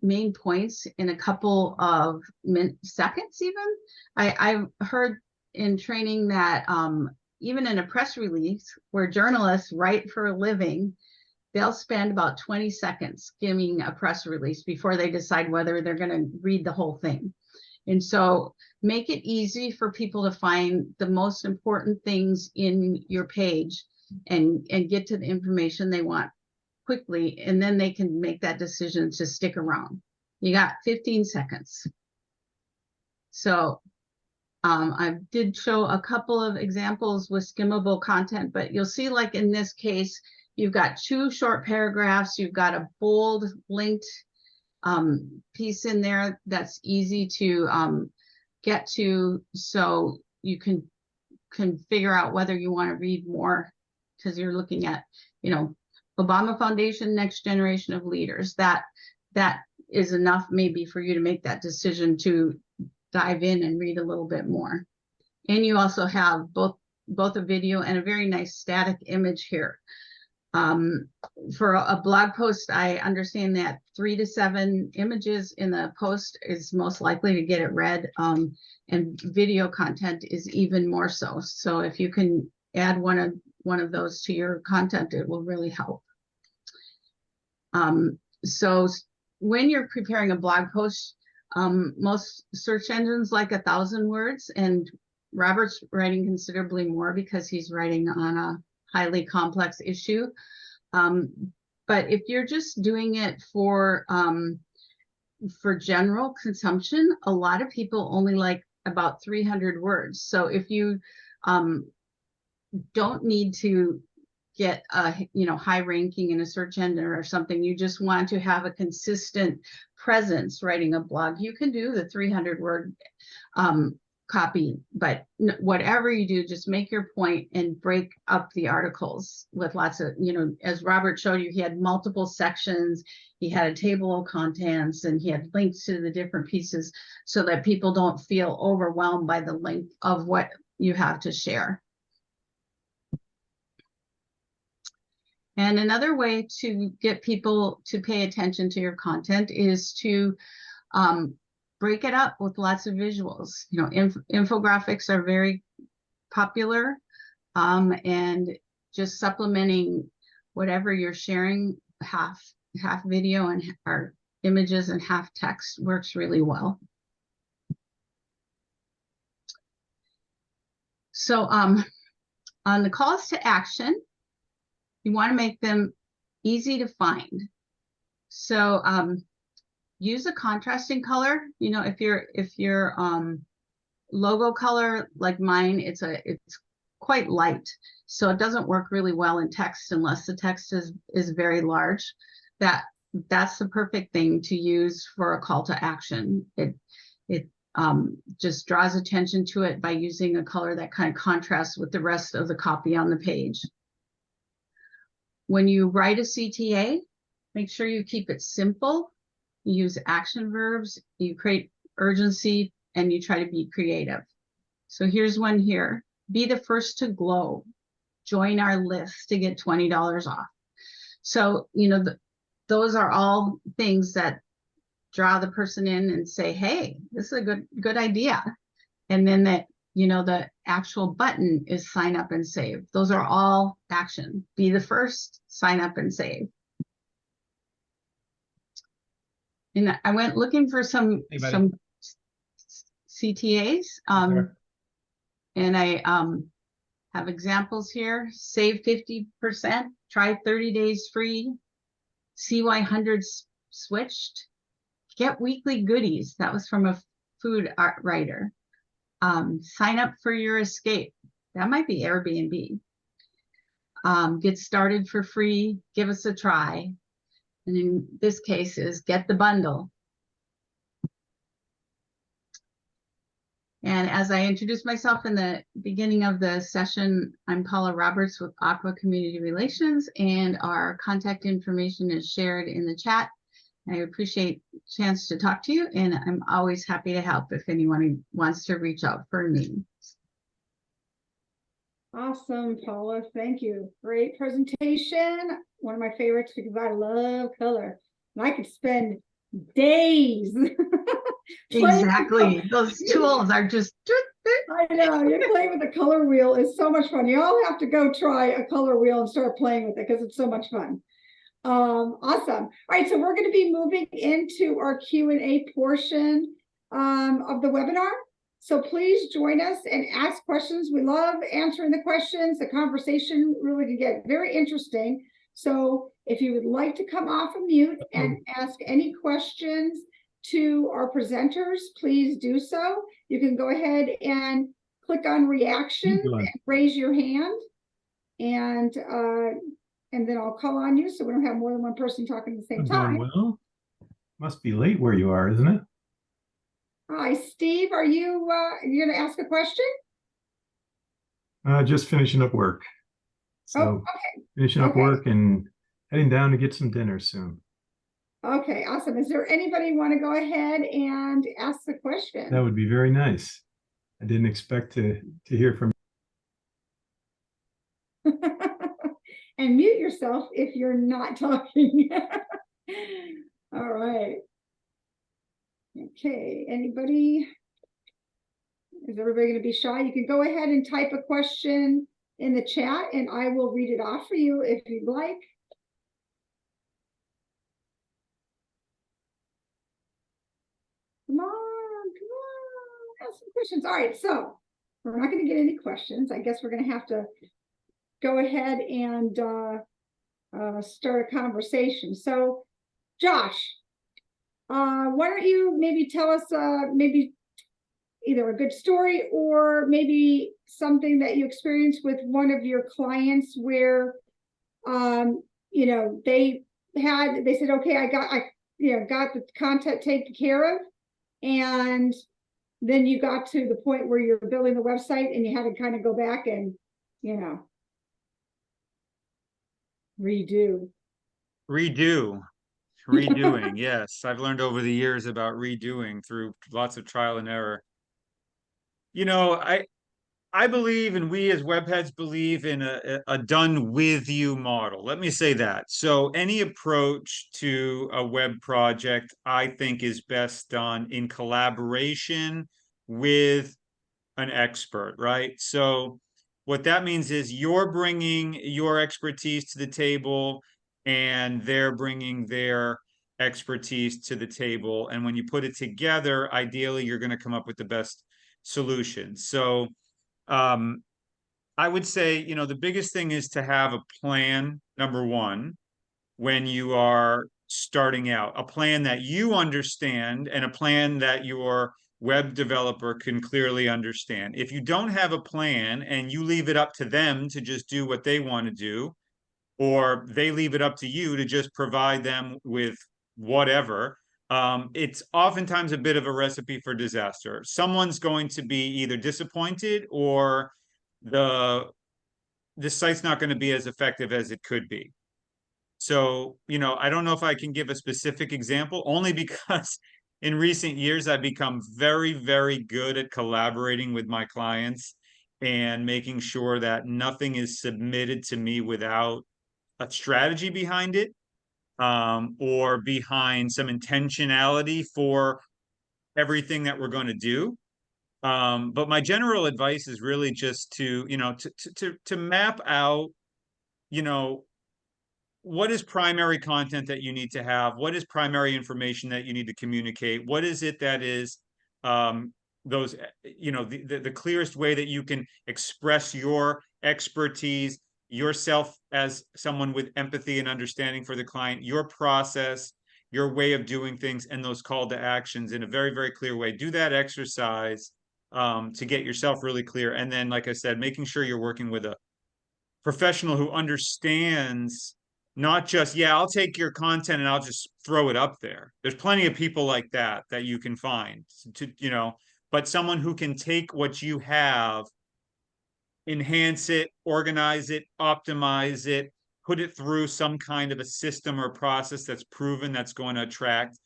main points in a couple of seconds even. I've heard in training that even in a press release where journalists write for a living, they'll spend about 20 seconds skimming a press release before they decide whether they're going to read the whole thing. And so make it easy for people to find the most important things in your page and get to the information they want quickly, and then they can make that decision to stick around. You got 15 seconds. So I did show a couple of examples with skimmable content, but you'll see, like in this case, you've got 2 short paragraphs, you've got a bold linked piece in there that's easy to get to, so you can figure out whether you want to read more, because you're looking at, you know, Obama Foundation, next generation of leaders. That is enough maybe for you to make that decision to dive in and read a little bit more. And you also have both a video and a very nice static image here. For a blog post, I understand that 3 to 7 images in the post is most likely to get it read, and video content is even more so. So if you can add one of those to your content, it will really help. So when you're preparing a blog post, most search engines like 1,000 words, and Robert's writing considerably more because he's writing on a highly complex issue. But if you're just doing it for general consumption, a lot of people only like about 300 words. So if you don't need to get a high ranking in a search engine or something, you just want to have a consistent presence writing a blog, you can do the 300 word copy. But whatever you do, just make your point and break up the articles with lots of, as Robert showed you, he had multiple sections, he had a table of contents, and he had links to the different pieces so that people don't feel overwhelmed by the length of what you have to share. And another way to get people to pay attention to your content is to break it up with lots of visuals. Infographics are very popular, and just supplementing whatever you're sharing, half video and or images and half text works really well. So on the calls to action, you want to make them easy to find. So use a contrasting color. If your logo color, like mine, it's quite light, so it doesn't work really well in text unless the text is very large. That's the perfect thing to use for a call to action. It just draws attention to it by using a color that kind of contrasts with the rest of the copy on the page. When you write a CTA, make sure you keep it simple. You use action verbs, you create urgency, and you try to be creative. So here's one here. Be the first to glow. Join our list to get $20 off. So, those are all things that draw the person in and say, hey, this is a good idea. And then the actual button is sign up and save. Those are all action. Be the first, sign up and save. And I went looking for some CTAs, Sure. and I have examples here. Save 50%, try 30 days free, see why hundreds switched, get weekly goodies. That was from a food art writer. Sign up for your escape. That might be Airbnb. Get started for free, give us a try. And in this case is get the bundle. And as I introduced myself in the beginning of the session, I'm Paula Roberts with Aqua Community Relations, and our contact information is shared in the chat. I appreciate the chance to talk to you, and I'm always happy to help if anyone wants to reach out for me. Awesome, Paula. Thank you. Great presentation. One of my favorites because I love color. And I could spend days. Exactly. Those tools are just. I know. You play with the color wheel is so much fun. You all have to go try a color wheel and start playing with it because it's so much fun. Awesome. All right, so we're going to be moving into our Q&A portion of the webinar. So please join us and ask questions. We love answering the questions. The conversation really can get very interesting. So if you would like to come off of mute and ask any questions to our presenters, please do so. You can go ahead and click on reactions and raise your hand. And then I'll call on you so we don't have more than one person talking at the same time. Well, must be late where you are, isn't it? Hi, Steve. Are you going to ask a question? Just finishing up work. So okay. finishing up work and heading down to get some dinner soon. Okay, awesome. Is there anybody want to go ahead and ask the question? That would be very nice. I didn't expect to hear from you. And mute yourself if you're not talking. All right. Okay, anybody? Is everybody going to be shy? You can go ahead and type a question in the chat and I will read it off for you if you'd like. Come on, ask some questions. All right, so we're not going to get any questions. I guess we're going to have to go ahead and start a conversation. So, Josh, why don't you maybe tell us maybe either a good story or maybe something that you experienced with one of your clients where, you know, they said, okay, I got the content taken care of. And then you got to the point where you're building the website and you had to kind of go back and, you know, redoing. Yes, I've learned over the years about redoing through lots of trial and error. You know, I believe, and we as webheads believe in a done with you model. Let me say that. So any approach to a web project, I think, is best done in collaboration with an expert, right? So what that means is you're bringing your expertise to the table and they're bringing their expertise to the table. And when you put it together, ideally, you're going to come up with the best solution. So I would say, you know, the biggest thing is to have a plan, number one, when you are starting out, a plan that you understand and a plan that your web developer can clearly understand. If you don't have a plan and you leave it up to them to just do what they want to do, or they leave it up to you to just provide them with whatever, it's oftentimes a bit of a recipe for disaster. Someone's going to be either disappointed or the site's not going to be as effective as it could be. So, you know, I don't know if I can give a specific example, only because in recent years, I've become very, very good at collaborating with my clients and making sure that nothing is submitted to me without a strategy behind it, or behind some intentionality for everything that we're going to do. But my general advice is really just to, you know, to map out, you know, what is primary content that you need to have? What is primary information that you need to communicate? What is it that is those, you know, the clearest way that you can express your expertise, yourself as someone with empathy and understanding for the client, your process, your way of doing things, and those call to actions in a very, very clear way. Do that exercise to get yourself really clear. And then, like I said, making sure you're working with a professional who understands not just, yeah, I'll take your content and I'll just throw it up there. There's plenty of people like that you can find, to, you know, but someone who can take what you have, enhance it, organize it, optimize it, put it through some kind of a system or process that's proven, that's going to attract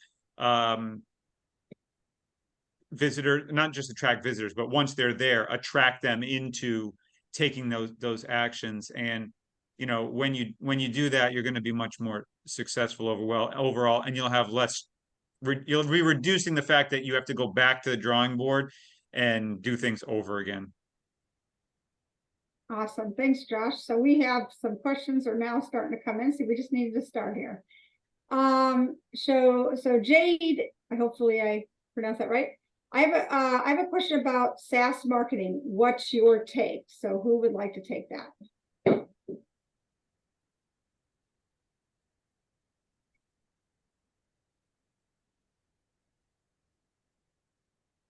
visitors, not just attract visitors, but once they're there, attract them into taking those actions. And you know, when you do that, you're going to be much more successful overall, and you'll have less. You'll be reducing the fact that you have to go back to the drawing board and do things over again. Awesome, thanks, Josh. So we have some questions are now starting to come in. So we just needed to start here. So Jade, hopefully I pronounced that right. I have a question about SaaS marketing. What's your take? So who would like to take that?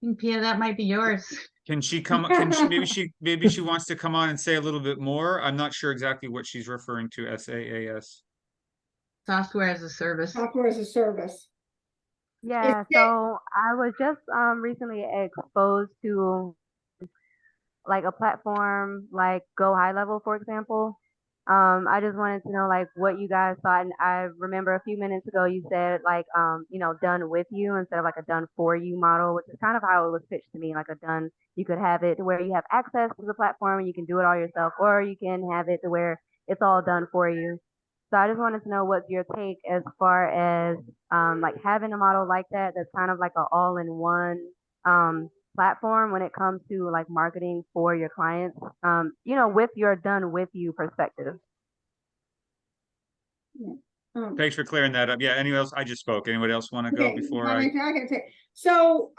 think, Pia, that might be yours. Can she come, can she, maybe she wants to come on and say a little bit more. I'm not sure exactly what she's referring to, SaaS. Software as a service. Software as a service. Yeah, it- so I was just recently exposed to like a platform like Go High Level, for example. I just wanted to know like what you guys thought, and I remember a few minutes ago you said like done with you instead of like a done for you model, which is kind of how it was pitched to me, like a done, you could have it to where you have access to the platform and you can do it all yourself, or you can have it to where it's all done for you. So I just wanted to know what's your take as far as like having a model like that that's kind of like an all-in-one platform when it comes to like marketing for your clients, with your done with you perspective. Thanks for clearing that up. Yeah, anyone else? I just spoke. Anybody else want to go before I? can say. So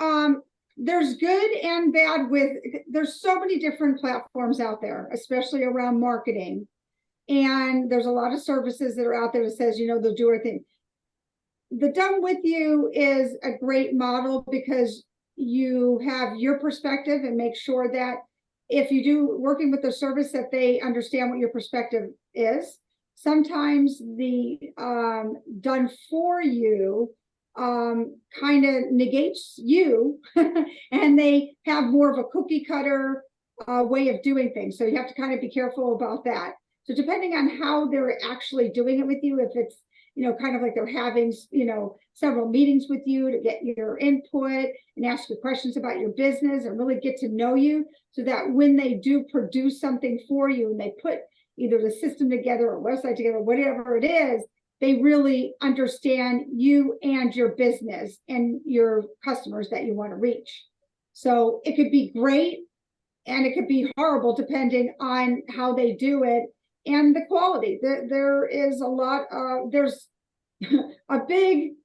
there's good and bad with, there's so many different platforms out there, especially around marketing. And there's a lot of services that are out there that says, they'll do everything. The done with you is a great model because you have your perspective and make sure that if you do working with the service that they understand what your perspective is. Sometimes the done for you kind of negates you and they have more of a cookie cutter way of doing things. So you have to kind of be careful about that. So depending on how they're actually doing it with you, if it's kind of like they're having, several meetings with you to get your input and ask you questions about your business and really get to know you so that when they do produce something for you and they put either the system together or website together, whatever it is, they really understand you and your business and your customers that you want to reach. So it could be great and it could be horrible depending on how they do it and the quality. There is a lot of, there's a big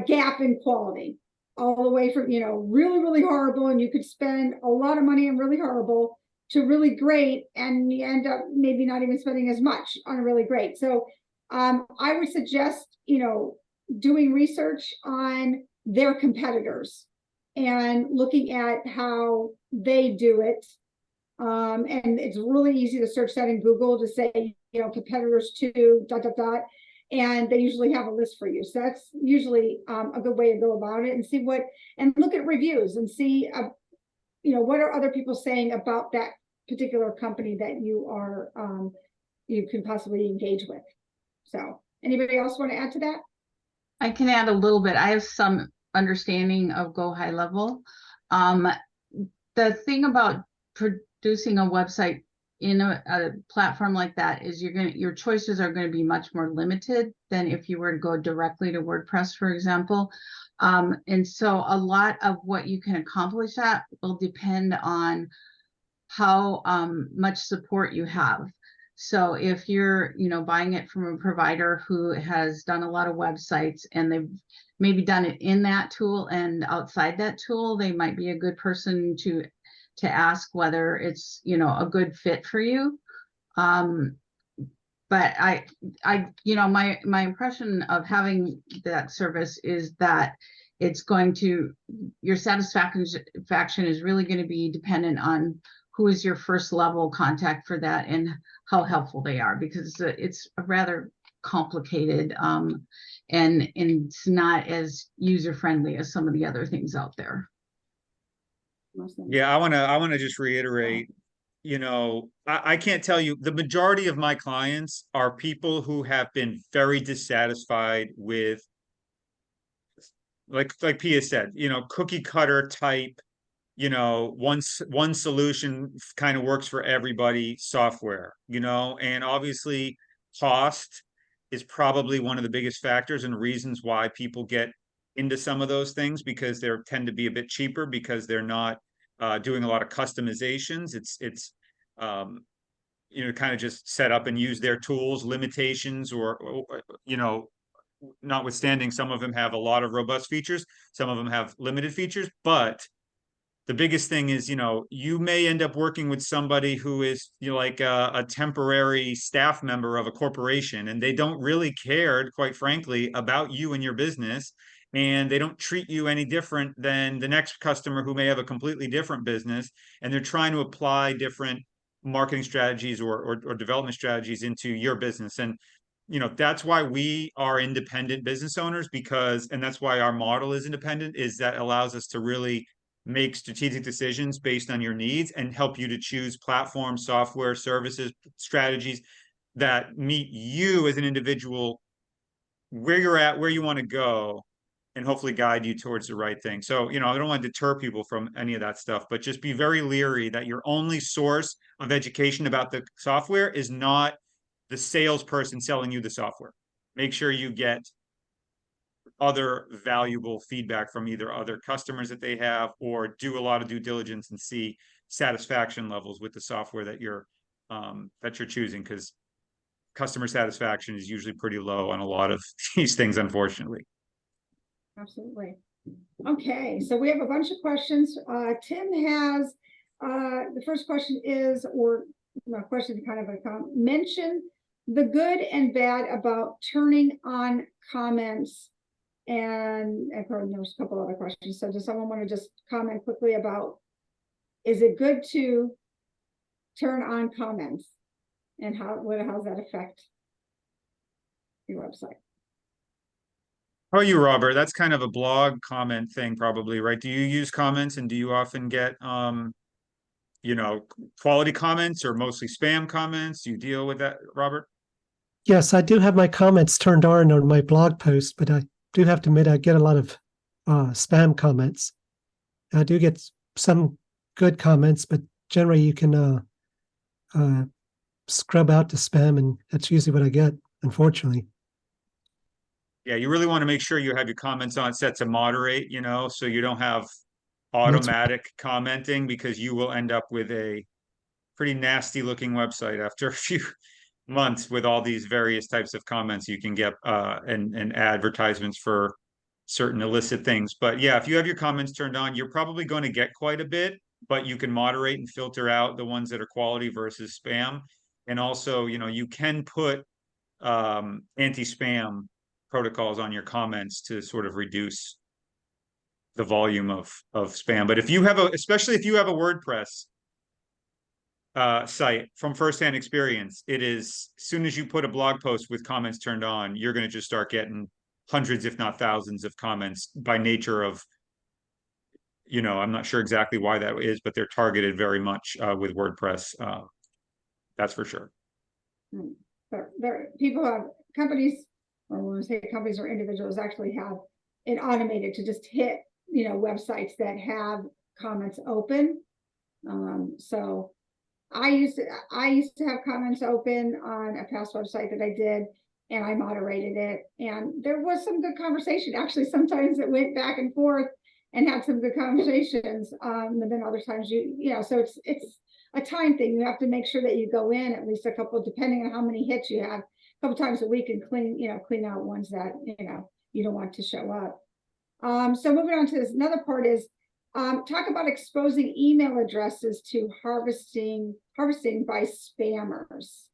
gap in quality all the way from, really, really horrible. And you could spend a lot of money on really horrible to really great. And you end up maybe not even spending as much on really great. So I would suggest, doing research on their competitors and looking at how they do it. And it's really easy to search that in Google to say, competitors to ... And they usually have a list for you. So that's usually a good way to go about it and see and look at reviews and see, what are other people saying about that particular company that you are, you can possibly engage with. So anybody else want to add to that? I can add a little bit. I have some understanding of Go High Level. The thing about producing a website in a platform like that is your choices are going to be much more limited than if you were to go directly to WordPress, for example. And so a lot of what you can accomplish that will depend on how much support you have. So if you're, buying it from a provider who has done a lot of websites and they've maybe done it in that tool and outside that tool, they might be a good person to ask whether it's, a good fit for you. But my impression of having that service is that it's going to, your satisfaction is really going to be dependent on who is your first level contact for that and how helpful they are, because it's a rather complicated and it's not as user-friendly as some of the other things out there. Yeah, I want to just reiterate, I can't tell you, the majority of my clients are people who have been very dissatisfied with, like Pia said, cookie cutter type, one solution kind of works for everybody software, and obviously cost is probably one of the biggest factors and reasons why people get into some of those things, because they tend to be a bit cheaper because they're not doing a lot of customizations. It's kind of just set up and use their tools, limitations, or notwithstanding, some of them have a lot of robust features, some of them have limited features. But the biggest thing is, you may end up working with somebody who is, like a temporary staff member of a corporation, and they don't really care, quite frankly, about you and your business. and they don't treat you any different than the next customer who may have a completely different business, and they're trying to apply different marketing strategies or development strategies into your business. And that's why we are independent business owners, and that's why our model is independent, is that allows us to really make strategic decisions based on your needs and help you to choose platforms, software, services, strategies that meet you as an individual, where you're at, where you want to go, and hopefully guide you towards the right thing. So, I don't want to deter people from any of that stuff, but just be very leery that your only source of education about the software is not the salesperson selling you the software. Make sure you get other valuable feedback from either other customers that they have, or do a lot of due diligence and see satisfaction levels with the software that you're choosing, because customer satisfaction is usually pretty low on a lot of these things, unfortunately. Absolutely. Okay, so we have a bunch of questions. Tim has the first question is, or no, question kind of a comment. Mention the good and bad about turning on comments. And there's a couple other questions. So does someone want to just comment quickly about, is it good to turn on comments, and how's that affect your website? How are you, Robert? That's kind of a blog comment thing, probably, right? Do you use comments, and do you often get quality comments or mostly spam comments? Do you deal with that, Robert? Yes, I do have my comments turned on my blog post, but I do have to admit I get a lot of spam comments. I do get some good comments, but generally you can scrub out the spam, and that's usually what I get, unfortunately. Yeah, you really want to make sure you have your comments on set to moderate, so you don't have automatic commenting, because you will end up with a pretty nasty looking website after a few months with all these various types of comments you can get and advertisements for certain illicit things. But yeah, if you have your comments turned on, you're probably going to get quite a bit, but you can moderate and filter out the ones that are quality versus spam. And also, you can put anti-spam protocols on your comments to sort of reduce the volume of spam. But if you have especially if you have a WordPress site, from firsthand experience, it is, as soon as you put a blog post with comments turned on, you're going to just start getting hundreds, if not thousands, of comments by nature of, I'm not sure exactly why that is, but they're targeted very much with WordPress. That's for sure. People have companies, or when we say companies or individuals, actually have it automated to just hit, websites that have comments open. So I used to have comments open on a past website that I did, and I moderated it, and there was some good conversation. Actually, sometimes it went back and forth and had some good conversations. And then other times so it's a time thing. You have to make sure that you go in at least a couple, depending on how many hits you have, a couple times a week, and clean out ones that you don't want to show up. So moving on to this, another part is talk about exposing email addresses to harvesting by spammers.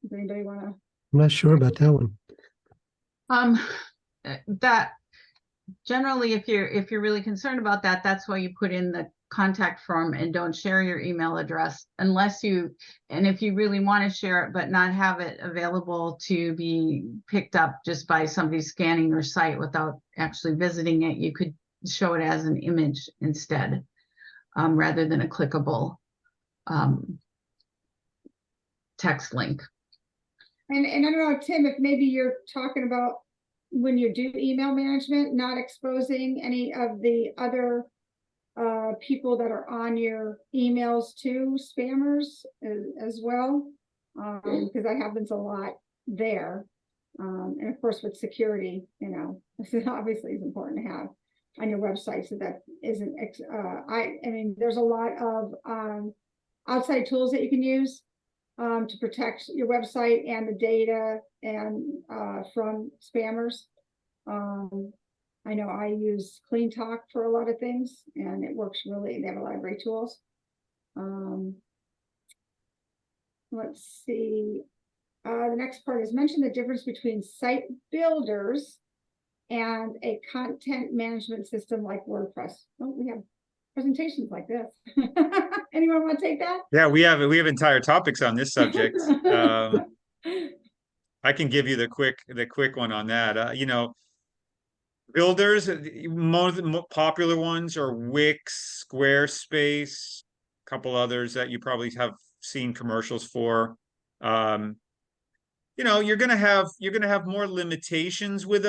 Does anybody want to? I'm not sure about that one. That generally, if you're really concerned about that, that's why you put in the contact form and don't share your email address unless if you really want to share it but not have it available to be picked up just by somebody scanning your site without actually visiting it. You could show it as an image instead, rather than a clickable text link. And I don't know, Tim, if maybe you're talking about when you do email management, not exposing any of the other people that are on your emails to spammers as well, because that happens a lot there. And of course, with security, this obviously is important to have on your website, so that isn't. I mean, there's a lot of outside tools that you can use to protect your website and the data and from spammers. I know I use Clean Talk for a lot of things, and it works really. They have a lot of great tools. Let's see. The next part is mention the difference between site builders and a content management system like WordPress. Oh, we have presentations like this. Anyone want to take that? Yeah, we have entire topics on this subject. I can give you the quick one on that. You know, builders, most popular ones are Wix, Squarespace, a couple others that you probably have seen commercials for. You know, you're gonna have more limitations with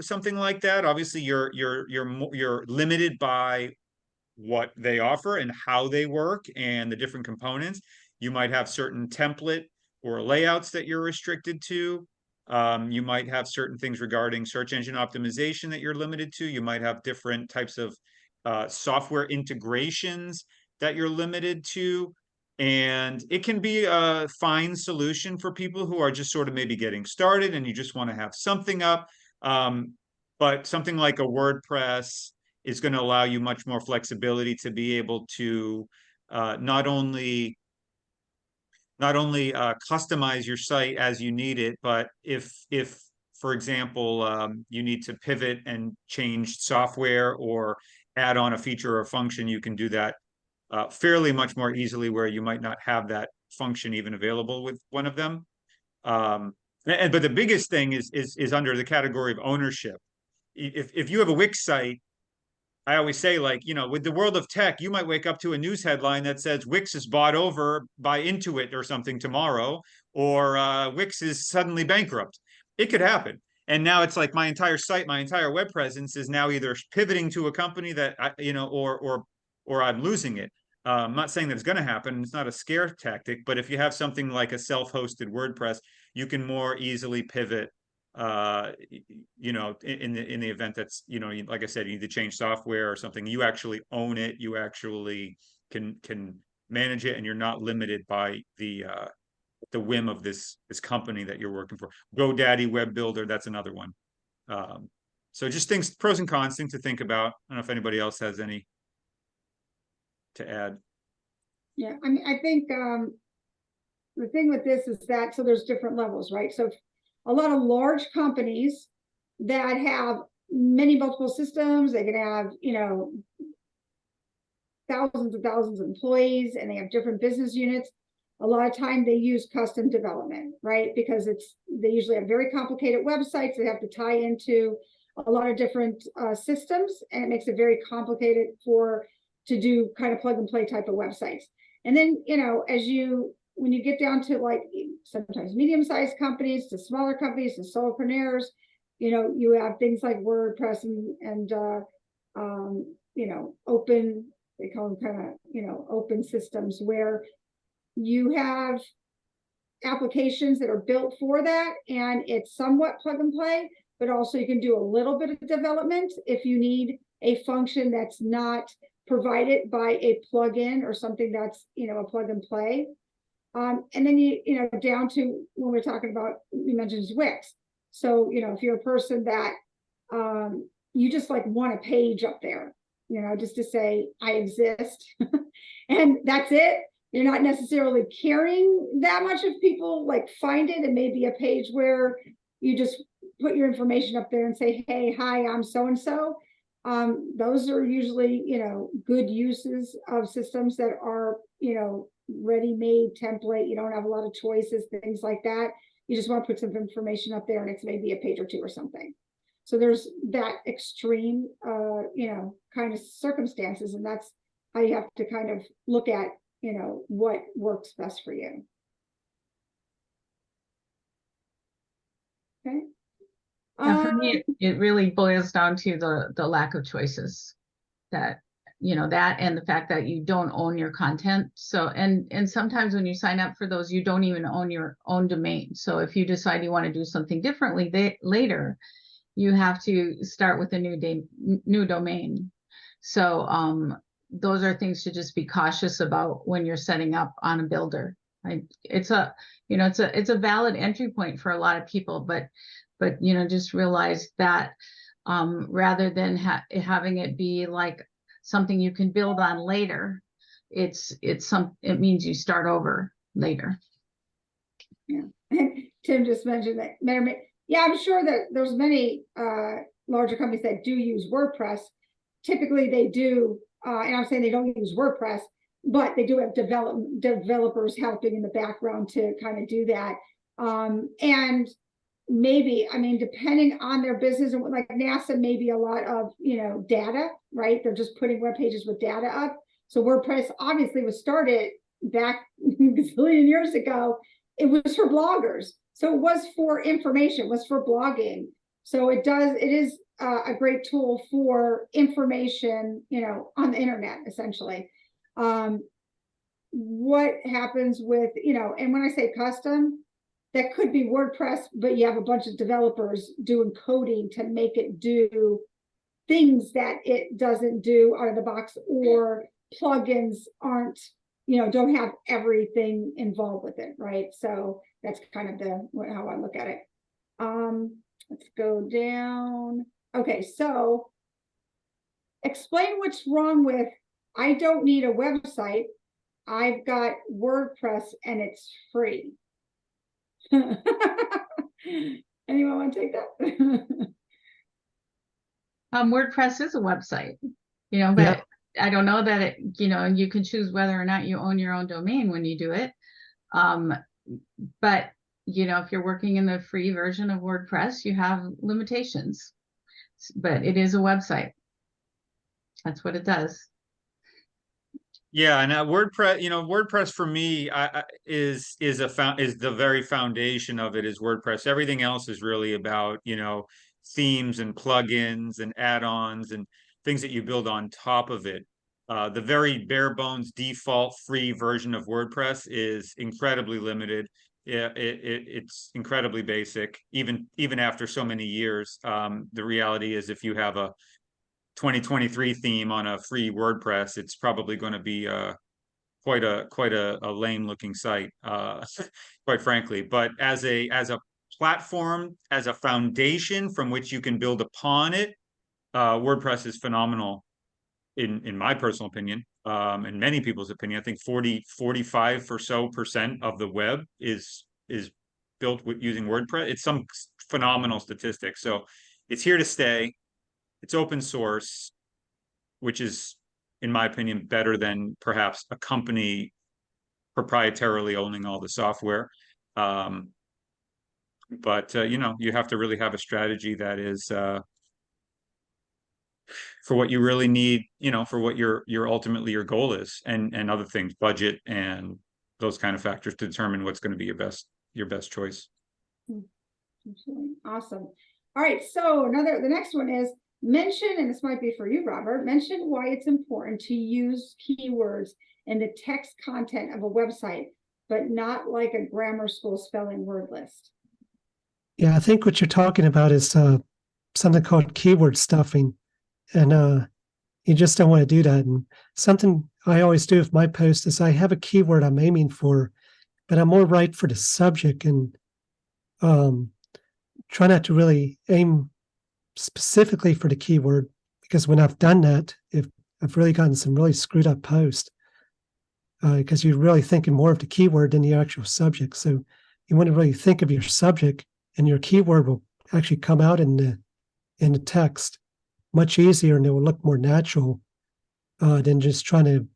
something like that. Obviously, you're limited by what they offer and how they work and the different components. You might have certain template or layouts that you're restricted to. You might have certain things regarding search engine optimization that you're limited to. You might have different types of software integrations that you're limited to. And it can be a fine solution for people who are just sort of maybe getting started and you just want to have something up. But something like a WordPress is going to allow you much more flexibility to be able to not only customize your site as you need it, but if for example you need to pivot and change software or add on a feature or function, you can do that fairly much more easily where you might not have that function even available with one of them. But the biggest thing is under the category of ownership. If you have a Wix site, I always say, like, you know, with the world of tech, you might wake up to a news headline that says Wix is bought over by Intuit or something tomorrow, or Wix is suddenly bankrupt. It could happen. And now it's like my entire site, my entire web presence is now either pivoting to a company that you know, or I'm losing it. I'm not saying that it's going to happen. It's not a scare tactic, but if you have something like a self-hosted WordPress, you can more easily pivot. You know, in the event that's, you know, like I said, you need to change software or something. You actually own it. You actually can manage it, and you're not limited by the whim of this company that you're working for. GoDaddy Web Builder, that's another one. So just things, pros and cons, things to think about. I don't know if anybody else has any to add. Yeah, I mean, I think the thing with this is that, so there's different levels, right? So a lot of large companies that have many multiple systems, they can have, you know, thousands and thousands of employees, and they have different business units. A lot of time they use custom development, right? Because they usually have very complicated websites. They have to tie into a lot of different systems, and it makes it very complicated to do kind of plug and play type of websites. And then, you know, when you get down to like sometimes medium-sized companies to smaller companies to solopreneurs, you know, you have things like WordPress and you know, open, they call them kind of, you know, open systems where you have applications that are built for that, and it's somewhat plug and play, but also you can do a little bit of development if you need a function that's not provided by a plugin or something that's, you know, a plug and play. And then you know, down to when we're talking about, you mentioned Wix. So, you know, if you're a person that you just like want a page up there, you know, just to say I exist, and that's it. You're not necessarily caring that much if people like find it. It may be a page where you just put your information up there and say, hey, hi, I'm so-and-so. Those are usually, you know, good uses of systems that are, you know, ready-made template. You don't have a lot of choices, things like that. You just want to put some information up there, and it's maybe a page or two or something. So there's that extreme, you know, kind of circumstances, and that's how you have to kind of look at, you know, what works best for you. Okay. And for me, it really boils down to the lack of choices, that, you know, that and the fact that you don't own your content. So, and sometimes when you sign up for those, you don't even own your own domain. So if you decide you want to do something differently later, you have to start with a new domain. So those are things to just be cautious about when you're setting up on a builder. It's a, you know, it's a valid entry point for a lot of people, but you know, just realize that rather than having it be like something you can build on later, it means you start over later. Yeah. Tim just mentioned that. Yeah, I'm sure that there's many larger companies that do use WordPress. Typically they do, and I'm saying they don't use WordPress, but they do have developers helping in the background to kind of do that. And maybe, I mean, depending on their business, and like NASA, maybe a lot of, data, right? They're just putting web pages with data up. So WordPress obviously was started back a gazillion years ago. It was for bloggers. So it was for information, it was for blogging. So it is a great tool for information, on the internet, essentially. What happens with, and when I say custom, that could be WordPress, but you have a bunch of developers doing coding to make it do things that it doesn't do out of the box, or plugins aren't, don't have everything involved with it, right? So that's kind of how I look at it. Let's go down. Okay, so explain what's wrong with, I don't need a website. I've got WordPress and it's free. Anyone want to take that? WordPress is a website, but Yeah. I don't know that you can choose whether or not you own your own domain when you do it. But if you're working in the free version of WordPress, you have limitations, but it is a website. That's what it does. Yeah, and WordPress, WordPress for me is the very foundation of it is WordPress. Everything else is really about, themes and plugins and add-ons and things that you build on top of it. The very bare bones default free version of WordPress is incredibly limited. It's incredibly basic, even after so many years. The reality is, if you have a 2023 theme on a free WordPress, it's probably going to be quite a lame looking site, quite frankly. But as a platform, as a foundation from which you can build upon it, WordPress is phenomenal in my personal opinion, in many people's opinion. I think 45 or so % of the web is built with using WordPress. It's some phenomenal statistics. So it's here to stay. It's open source, which is, in my opinion, better than perhaps a company proprietarily owning all the software. But you have to really have a strategy that is for what you really need, for what your ultimately your goal is, and other things, budget and those kind of factors to determine what's going to be your best choice. Awesome. All right, so the next one is mention, and this might be for you, Robert, mention why it's important to use keywords in the text content of a website, but not like a grammar school spelling word list. Yeah, I think what you're talking about is something called keyword stuffing. And you just don't want to do that. And something I always do with my post is I have a keyword I'm aiming for, but I'm more right for the subject, and try not to really aim specifically for the keyword, because when I've done that, I've really gotten some really screwed up posts, because you're really thinking more of the keyword than the actual subject. So you want to really think of your subject, and your keyword will actually come out in the text much easier, and it will look more natural than just trying to,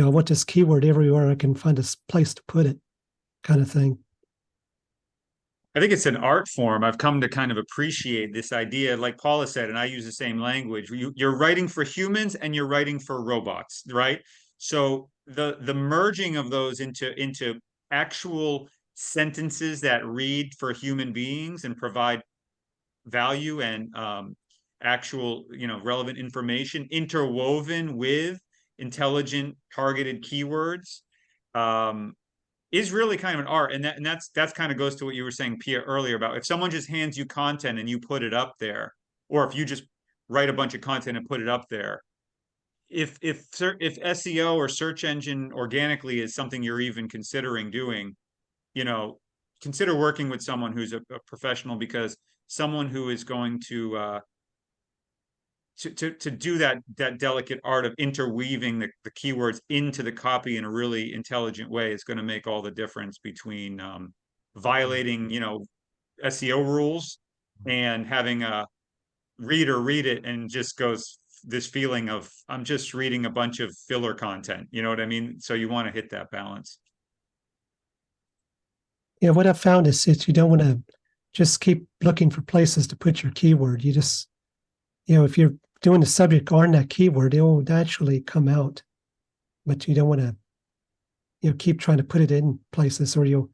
I want this keyword everywhere I can find a place to put it, kind of thing. I think it's an art form. I've come to kind of appreciate this idea, like Paula said, and I use the same language. You're writing for humans and you're writing for robots, right? So the merging of those into actual sentences that read for human beings and provide value and actual, relevant information interwoven with intelligent targeted keywords, is really kind of an art. And that's kind of goes to what you were saying, Pia, earlier about if someone just hands you content and you put it up there, or if you just write a bunch of content and put it up there, if SEO or search engine organically is something you're even considering doing, consider working with someone who's a professional, because someone who is going to do that delicate art of interweaving the keywords into the copy in a really intelligent way is going to make all the difference between violating, SEO rules, and having a reader read it and just goes this feeling of, I'm just reading a bunch of filler content. You know what I mean? So you want to hit that balance. Yeah, what I've found is that you don't want to just keep looking for places to put your keyword. You just, if you're doing a subject on that keyword, it will naturally come out. But you don't want to, keep trying to put it in places, or you'll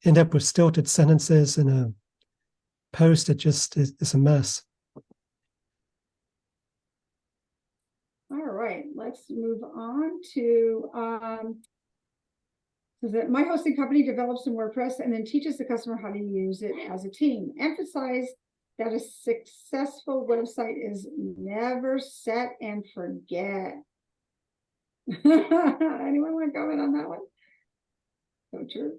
end up with stilted sentences in a post that just is a mess. All right, let's move on to so that my hosting company develops in WordPress and then teaches the customer how to use it as a team. Emphasize that a successful website is never set and forget. Anyone want to comment on that one? So true.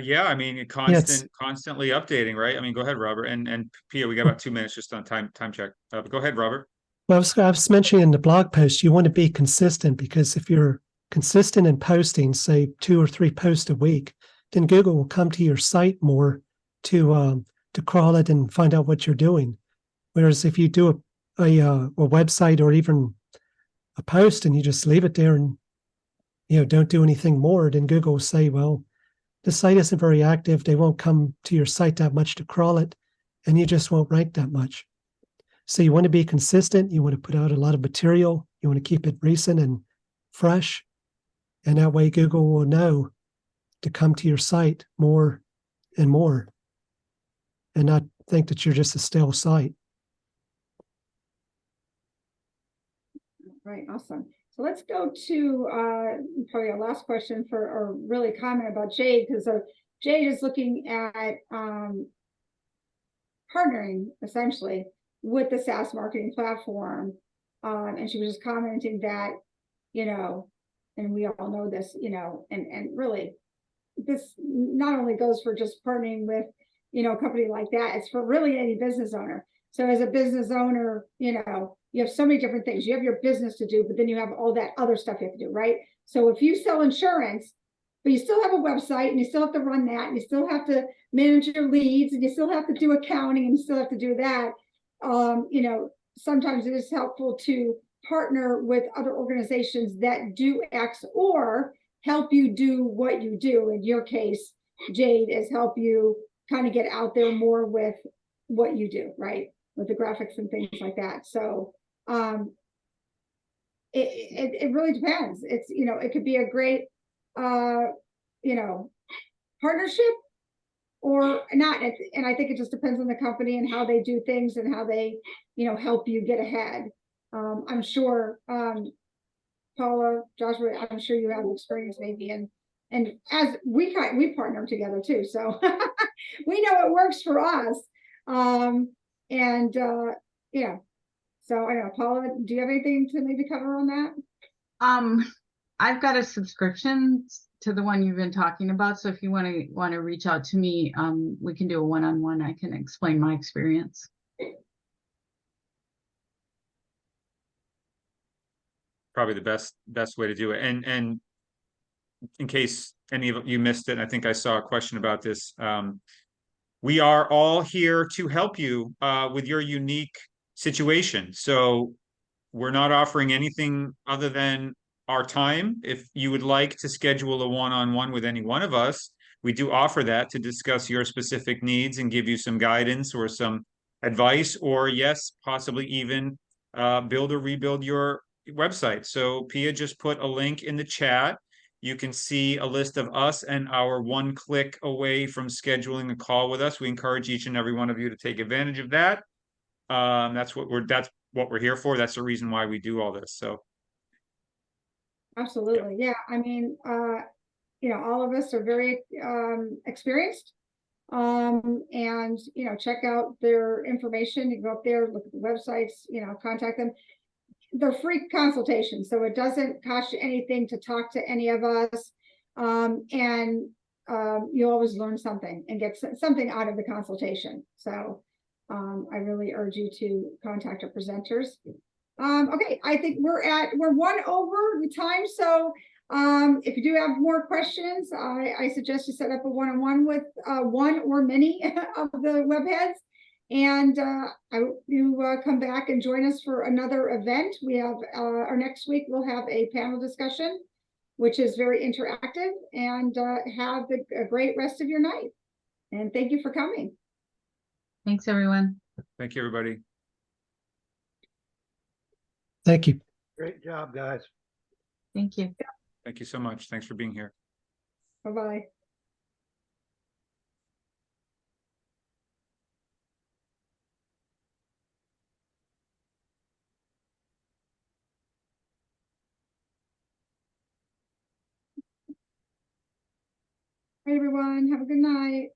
Yeah, I mean, constantly updating, right? I mean, go ahead, Robert. And Pia, we got about 2 minutes just on time check. But go ahead, Robert. Well, I was mentioning in the blog post, you want to be consistent, because if you're consistent in posting, say 2 or 3 posts a week, then Google will come to your site more to crawl it and find out what you're doing. Whereas if you do a website or even a post and you just leave it there and don't do anything more, then Google will say, well, the site isn't very active. They won't come to your site that much to crawl it, and you just won't rank that much. So you want to be consistent. You want to put out a lot of material. You want to keep it recent and fresh. And that way Google will know to come to your site more and more, and not think that you're just a stale site. Right, awesome. So let's go to probably our last question or really comment about Jade, because Jade is looking at partnering essentially with the SaaS marketing platform. And she was just commenting that, and we all know this, and really this not only goes for just partnering with, a company like that, it's for really any business owner. So as a business owner, you have so many different things. You have your business to do, but then you have all that other stuff you have to do, right? So if you sell insurance, but you still have a website and you still have to run that, and you still have to manage your leads, and you still have to do accounting, and you still have to do that, sometimes it is helpful to partner with other organizations that do X or help you do what you do. In your case, Jade, is help you kind of get out there more with what you do, right? With the graphics and things like that. So it really depends. It's, it could be a great, partnership or not. And I think it just depends on the company and how they do things and how they, help you get ahead. I'm sure, Paula, Joshua, I'm sure you have experience maybe. And as we partner together too. So we know it works for us. Yeah. So I don't know, Paula, do you have anything to maybe cover on that? I've got a subscription to the one you've been talking about. So if you want to reach out to me, we can do a one-on-one. I can explain my experience. Probably the best way to do it. And in case any of you missed it, I think I saw a question about this. We are all here to help you with your unique situation. So we're not offering anything other than our time. If you would like to schedule a one-on-one with any one of us, we do offer that to discuss your specific needs and give you some guidance or some advice, or yes, possibly even build or rebuild your website. So Pia just put a link in the chat. You can see a list of us and our one click away from scheduling a call with us. We encourage each and every one of you to take advantage of that. That's what we're here for. That's the reason why we do all this. So absolutely. Yeah. I mean, all of us are very experienced. And check out their information. You can go up there, look at the websites, contact them. They're free consultations, so it doesn't cost you anything to talk to any of us. And you always learn something and get something out of the consultation. So I really urge you to contact our presenters. Okay, I think we're one over the time. So If you do have more questions, I suggest you set up a one-on-one with one or many of the web heads. And I hope you come back and join us for another event. We have our next week, we'll have a panel discussion, which is very interactive, and have a great rest of your night. And thank you for coming. Thanks, everyone. Thank you, everybody. Thank you. Great job, guys. Thank you. Thank you so much. Thanks for being here. Bye-bye. Hey, everyone. Have a good night.